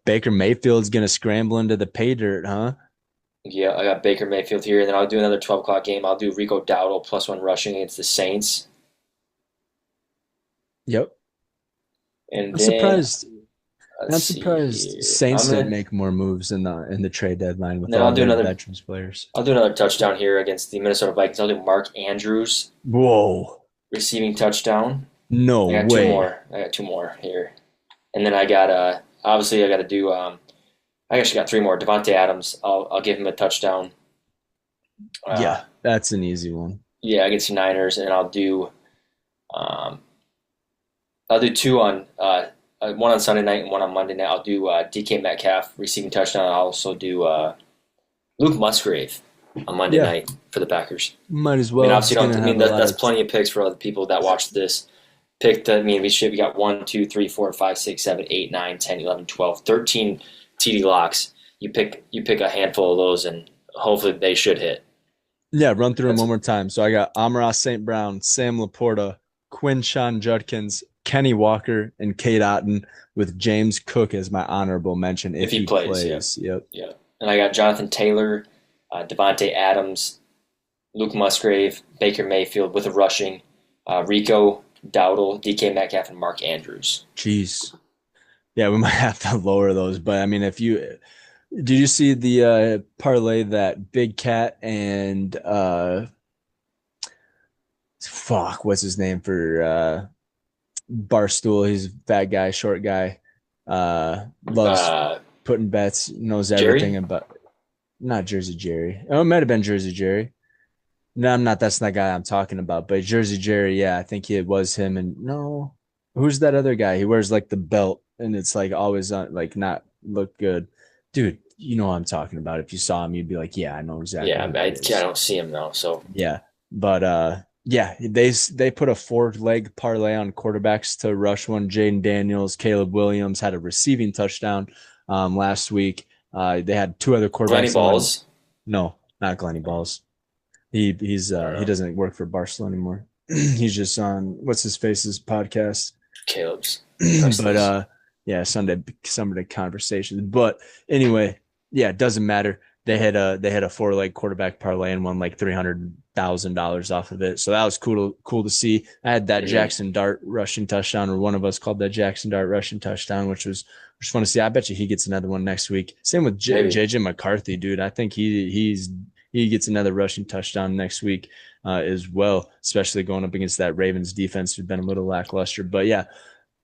Baker Mayfield's gonna scramble into the pay dirt, huh?
Yeah, I got Baker Mayfield here. And then I'll do another 12 o'clock game. I'll do Rico Dowdle +1 rushing against the Saints.
Yep.
And
I'm
then
surprised. I'm
let's see
surprised
here.
Saints didn't make more moves in the trade deadline with
Then
all
I'll do
their
another
veterans players.
I'll do another touchdown here against the Minnesota Vikings. I'll do Mark Andrews
Whoa!
receiving touchdown.
No
I got
way.
2 more. I got 2 more here. And then I got obviously I got to do I actually got 3 more. Davante Adams. I'll give him a touchdown.
Yeah, that's an easy one.
Yeah, against the Niners, and I'll do 2 on one on Sunday night and one on Monday night. I'll do DK Metcalf receiving touchdown. I'll also do Luke Musgrave on Monday night for the Packers.
Might as well.
That's plenty of picks for other people that watch this. We got 1, 2, 3, 4, 5, 6, 7, 8, 9, 10, 11, 12, 13 TD locks. You pick a handful of those, and hopefully they should hit.
Yeah, run through them one more time. So I got Amon-Ra St. Brown, Sam LaPorta, Quinshon Judkins, Kenny Walker, and Cade Otton with James Cook as my honorable mention if he plays. Yep.
Yeah. And I got Jonathan Taylor, Davante Adams, Luke Musgrave, Baker Mayfield with a rushing, Rico Dowdle, DK Metcalf, and Mark Andrews.
Jeez. Yeah, we might have to lower those. But, I mean, did you see the parlay that Big Cat and what's his name for Barstool? He's a fat guy, short guy. Loves
Uh,
putting bets, knows everything
Jerry?
about. Not Jersey Jerry. Oh, it might have been Jersey Jerry. No, I'm not. That's not the guy I'm talking about. But Jersey Jerry, yeah, I think it was him. And no, who's that other guy? He wears like the belt, and it's like always on, like not look good, dude. You know what I'm talking about. If you saw him, you'd be like, yeah, I know exactly
Yeah,
who
I
that is.
don't see him though. So
Yeah, but yeah, they put a 4-leg parlay on quarterbacks to rush one. Jaden Daniels, Caleb Williams had a receiving touchdown last week. They had two other
Glenny
quarterbacks on.
Balls.
No, not Glenny
Oh,
Balls.
I don't
He
know.
doesn't work for Barcelona anymore. He's just on what's his face's podcast.
Caleb's.
But
Presley's.
yeah, Sunday conversations. But anyway, yeah, it doesn't matter. They had a 4-leg quarterback parlay and won like $300,000 off of it. So that was cool to see. I had that
Hmm.
Jackson Dart rushing touchdown, or one of us called that Jackson Dart rushing touchdown, which was fun to see. I bet you he gets another one next week. Same with
Maybe.
JJ McCarthy, dude. I think he gets another rushing touchdown next week as well, especially going up against that Ravens defense who's been a little lackluster. But yeah,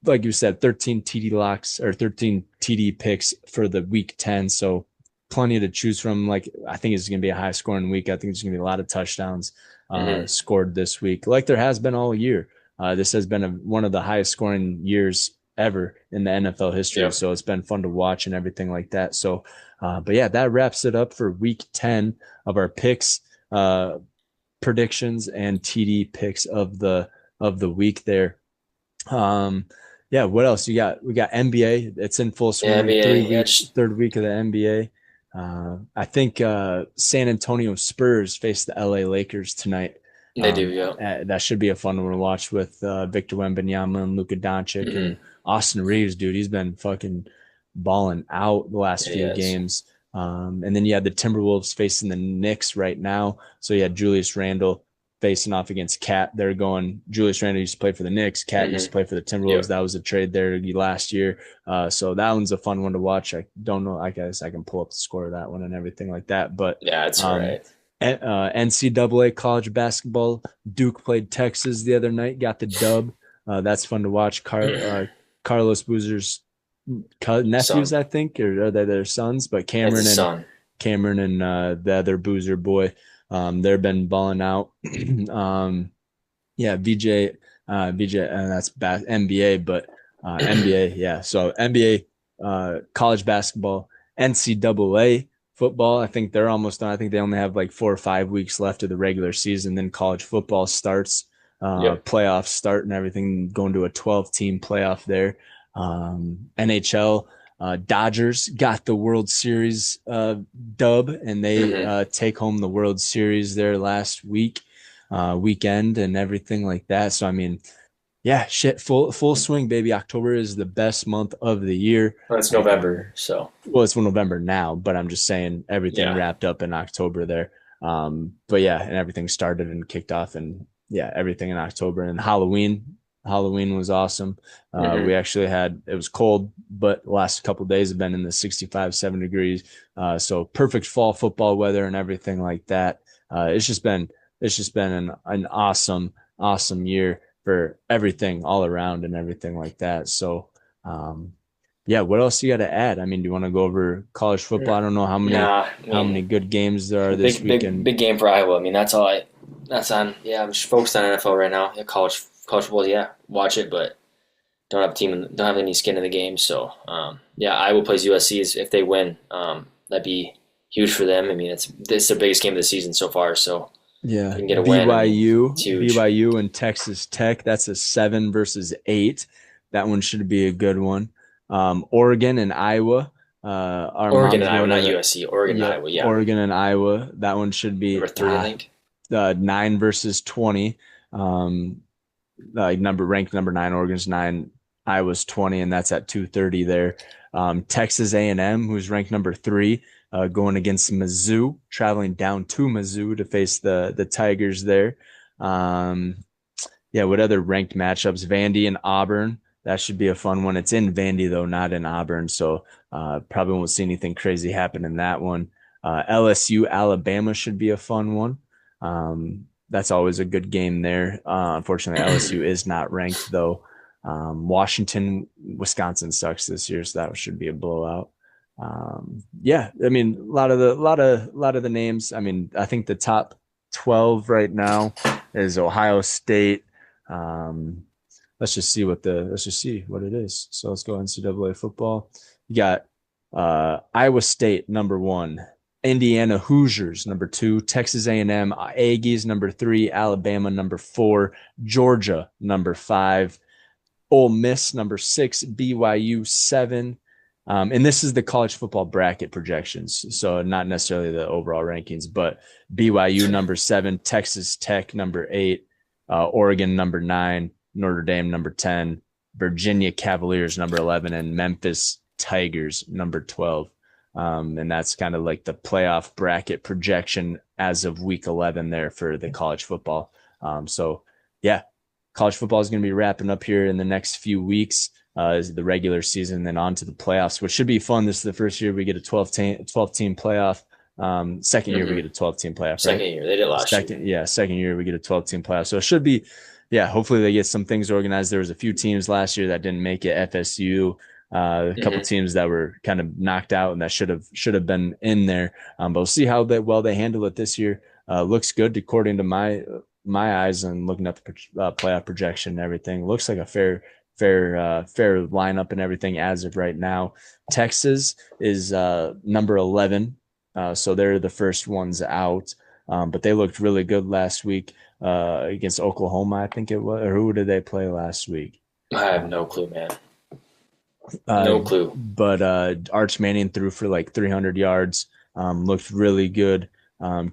like you said, 13 TD locks or 13 TD picks for the week 10. So plenty to choose from. Like, I think it's going to be a high scoring week. I think there's going to be a lot of touchdowns
Hmm.
scored this week, like there has been all year. This has been one of the highest scoring years ever in the NFL history.
Yep.
So it's been fun to watch and everything like that. So, but yeah, that wraps it up for week 10 of our picks, predictions, and TD picks of the week there. Um, yeah, what else you got? We got NBA. It's in full
Yeah,
swing.
NBA.
Three
Yeah,
weeks, third week of the NBA. I think San Antonio Spurs face the LA Lakers tonight.
they do. Yeah.
That should be a fun one to watch with Victor Wembanyama and Luka Doncic and
Hmm.
Austin Reeves, dude. He's been fucking balling out the last
Yeah, he
few
is.
games. And then you have the Timberwolves facing the Knicks right now. So you had Julius Randle facing off against Cat. They're going. Julius Randle used to play for the Knicks. Cat used
Hmm.
to play for the Timberwolves.
Yep.
That was a trade there last year. So that one's a fun one to watch. I don't know. I guess I can pull up the score of that one and everything like that. But
Yeah, it's all
um,
right.
NCAA college basketball. Duke played Texas the other night. Got the dub. That's fun to watch. Carlos Boozer's nephews,
Son.
I think, or are they their sons? But
It's his son.
Cameron and the other Boozer boy, they've been balling out. Yeah, VJ, and that's NBA, but NBA, yeah. So NBA, college basketball, NCAA football. I think they're almost done. I think they only have like 4 or 5 weeks left of the regular season. Then college football starts,
Yep.
playoffs start, and everything going to a 12-team playoff there. NHL. Dodgers got the World Series dub, and they
Hmm.
take home the World Series there last weekend and everything like that. So I mean, yeah, shit, full swing, baby. October is the best month of the year.
Well, it's
And
November, so
well, it's November now, but I'm just saying everything
yeah.
wrapped up in October there. But yeah, and everything started and kicked off, and yeah, everything in October. And Halloween was awesome. We
Hmm.
actually had, it was cold, but the last couple of days have been in the 65, 7 degrees. So perfect fall football weather and everything like that. It's just been an awesome year for everything all around and everything like that. So, yeah, what else you got to add? I mean, do you want to go over college football? I don't know
Nah, I
how many
mean,
good games there are this weekend.
big game for Iowa. I mean, that's all I. That's on. Yeah, I'm just focused on NFL right now. Yeah, college football. Yeah, watch it, but don't have any skin in the game. So yeah, Iowa plays USC. If they win, that'd be huge for them. I mean, it's their biggest game of the season so far. So if
Yeah,
they can get a win, I mean, it's huge.
BYU and Texas Tech. That's a 7 versus 8. That one should be a good one. Oregon and Iowa. Our
Oregon
moms
and Iowa,
go to
not
the
USC. Oregon and
yeah
Iowa. Yeah,
Oregon and Iowa. That one should
number
be
3, I think.
9 versus 20. Um, like ranked number 9, Oregon's 9, Iowa's 20, and that's at 2:30 there. Texas A&M, who's ranked number 3, going against Mizzou, traveling down to Mizzou to face the Tigers there. Um, yeah, what other ranked matchups? Vandy and Auburn. That should be a fun one. It's in Vandy though, not in Auburn, so probably won't see anything crazy happen in that one. LSU Alabama should be a fun one. That's always a good game there. Unfortunately, LSU is not ranked though. Washington, Wisconsin sucks this year, so that should be a blowout. Yeah, I mean, a lot of the names. I mean, I think the top 12 right now is Ohio State. Let's just see what it is. So let's go NCAA football. You got Iowa State #1, Indiana Hoosiers #2, Texas A&M Aggies #3, Alabama #4, Georgia #5, Ole Miss #6, BYU 7. And this is the college football bracket projections, so not necessarily the overall rankings, but BYU #7, Texas Tech #8, Oregon #9, Notre Dame #10, Virginia Cavaliers #11, and Memphis Tigers #12. And that's kind of like the playoff bracket projection as of week 11 there for the college football. So yeah, college football is going to be wrapping up here in the next few weeks. Is the regular season, then on to the playoffs, which should be fun. This is the first year we get a 12-team playoff. Second year we get a 12-team playoff.
Second year they did last year.
Yeah, second year we get a 12-team playoff. So it should be, yeah. Hopefully they get some things organized. There was a few teams last year that didn't make it. FSU, a couple teams that were kind of knocked out and that should have been in there. But we'll see how well they handle it this year. Looks good according to my eyes and looking at the playoff projection and everything. Looks like a fair lineup and everything as of right now. Texas is number 11, so they're the first ones out. But they looked really good last week against Oklahoma, I think it was. Or who did they play last week?
I have no clue, man. No clue.
But Arch Manning threw for like 300 yards. Looked really good.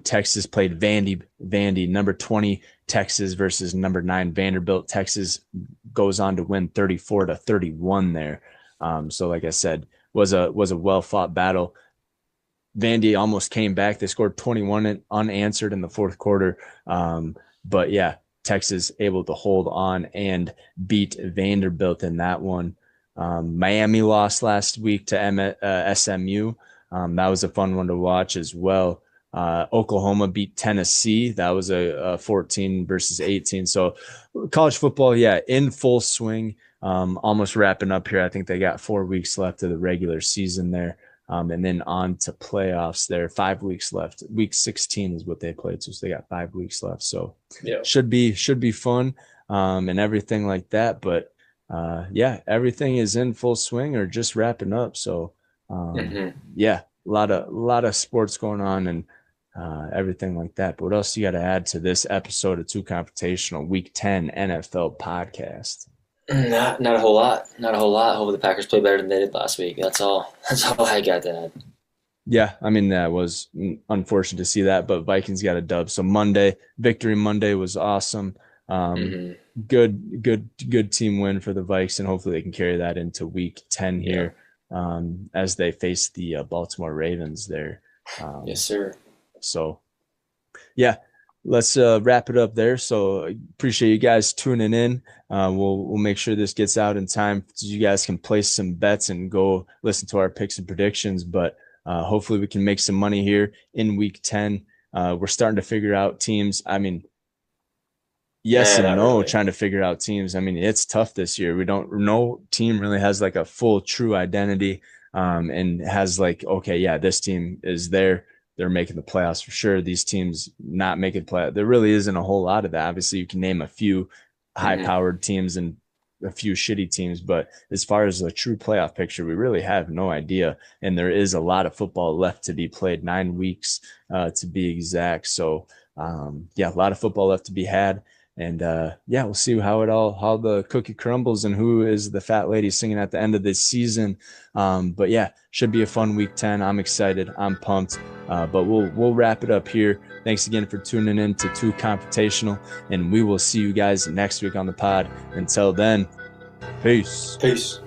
Texas played Vandy, number 20 Texas versus number 9 Vanderbilt. Texas goes on to win 34-31 there. So like I said, was a well fought battle. Vandy almost came back. They scored 21 unanswered in the fourth quarter. But yeah, Texas able to hold on and beat Vanderbilt in that one. Miami lost last week to SMU. That was a fun one to watch as well. Oklahoma beat Tennessee. That was a 14 versus 18. So college football, yeah, in full swing. Almost wrapping up here. I think they got 4 weeks left of the regular season there. And then on to playoffs there. 5 weeks left. Week 16 is what they played. So they got 5 weeks left. So yeah, should be fun and everything like that. But yeah, everything is in full swing or just wrapping up. So yeah, a lot of sports going on and everything like that. But what else you got to add to this episode of Too Confrontational Week 10 NFL podcast?
Not a whole lot. Not a whole lot. Hopefully the Packers play better than they did last week. That's all I got to add.
Yeah, I mean, that was unfortunate to see that, but Vikings got a dub. So Victory Monday was awesome. Good team win for the Vikes, and hopefully they can carry that into Week 10 here as they face the Baltimore Ravens there.
Yes, sir.
So, yeah, let's wrap it up there. So appreciate you guys tuning in. We'll make sure this gets out in time so you guys can place some bets and go listen to our picks and predictions. But hopefully we can make some money here in Week 10. We're starting to figure out teams. I mean, yes and no, really. Trying to figure out teams. I mean, it's tough this year. No team really has like a full true identity and has like, okay, yeah, this team is there. They're making the playoffs for sure. These teams not making playoffs. There really isn't a whole lot of that. Obviously, you can name a few high-powered teams and a few shitty teams, but as far as the true playoff picture, we really have no idea. And there is a lot of football left to be played, 9 weeks to be exact. So, yeah, a lot of football left to be had. And yeah, we'll see how the cookie crumbles and who is the fat lady singing at the end of this season. But yeah, should be a fun Week 10. I'm excited. I'm pumped. But we'll wrap it up here. Thanks again for tuning in to Too Confrontational, and we will see you guys next week on the pod. Until then, peace.
Peace.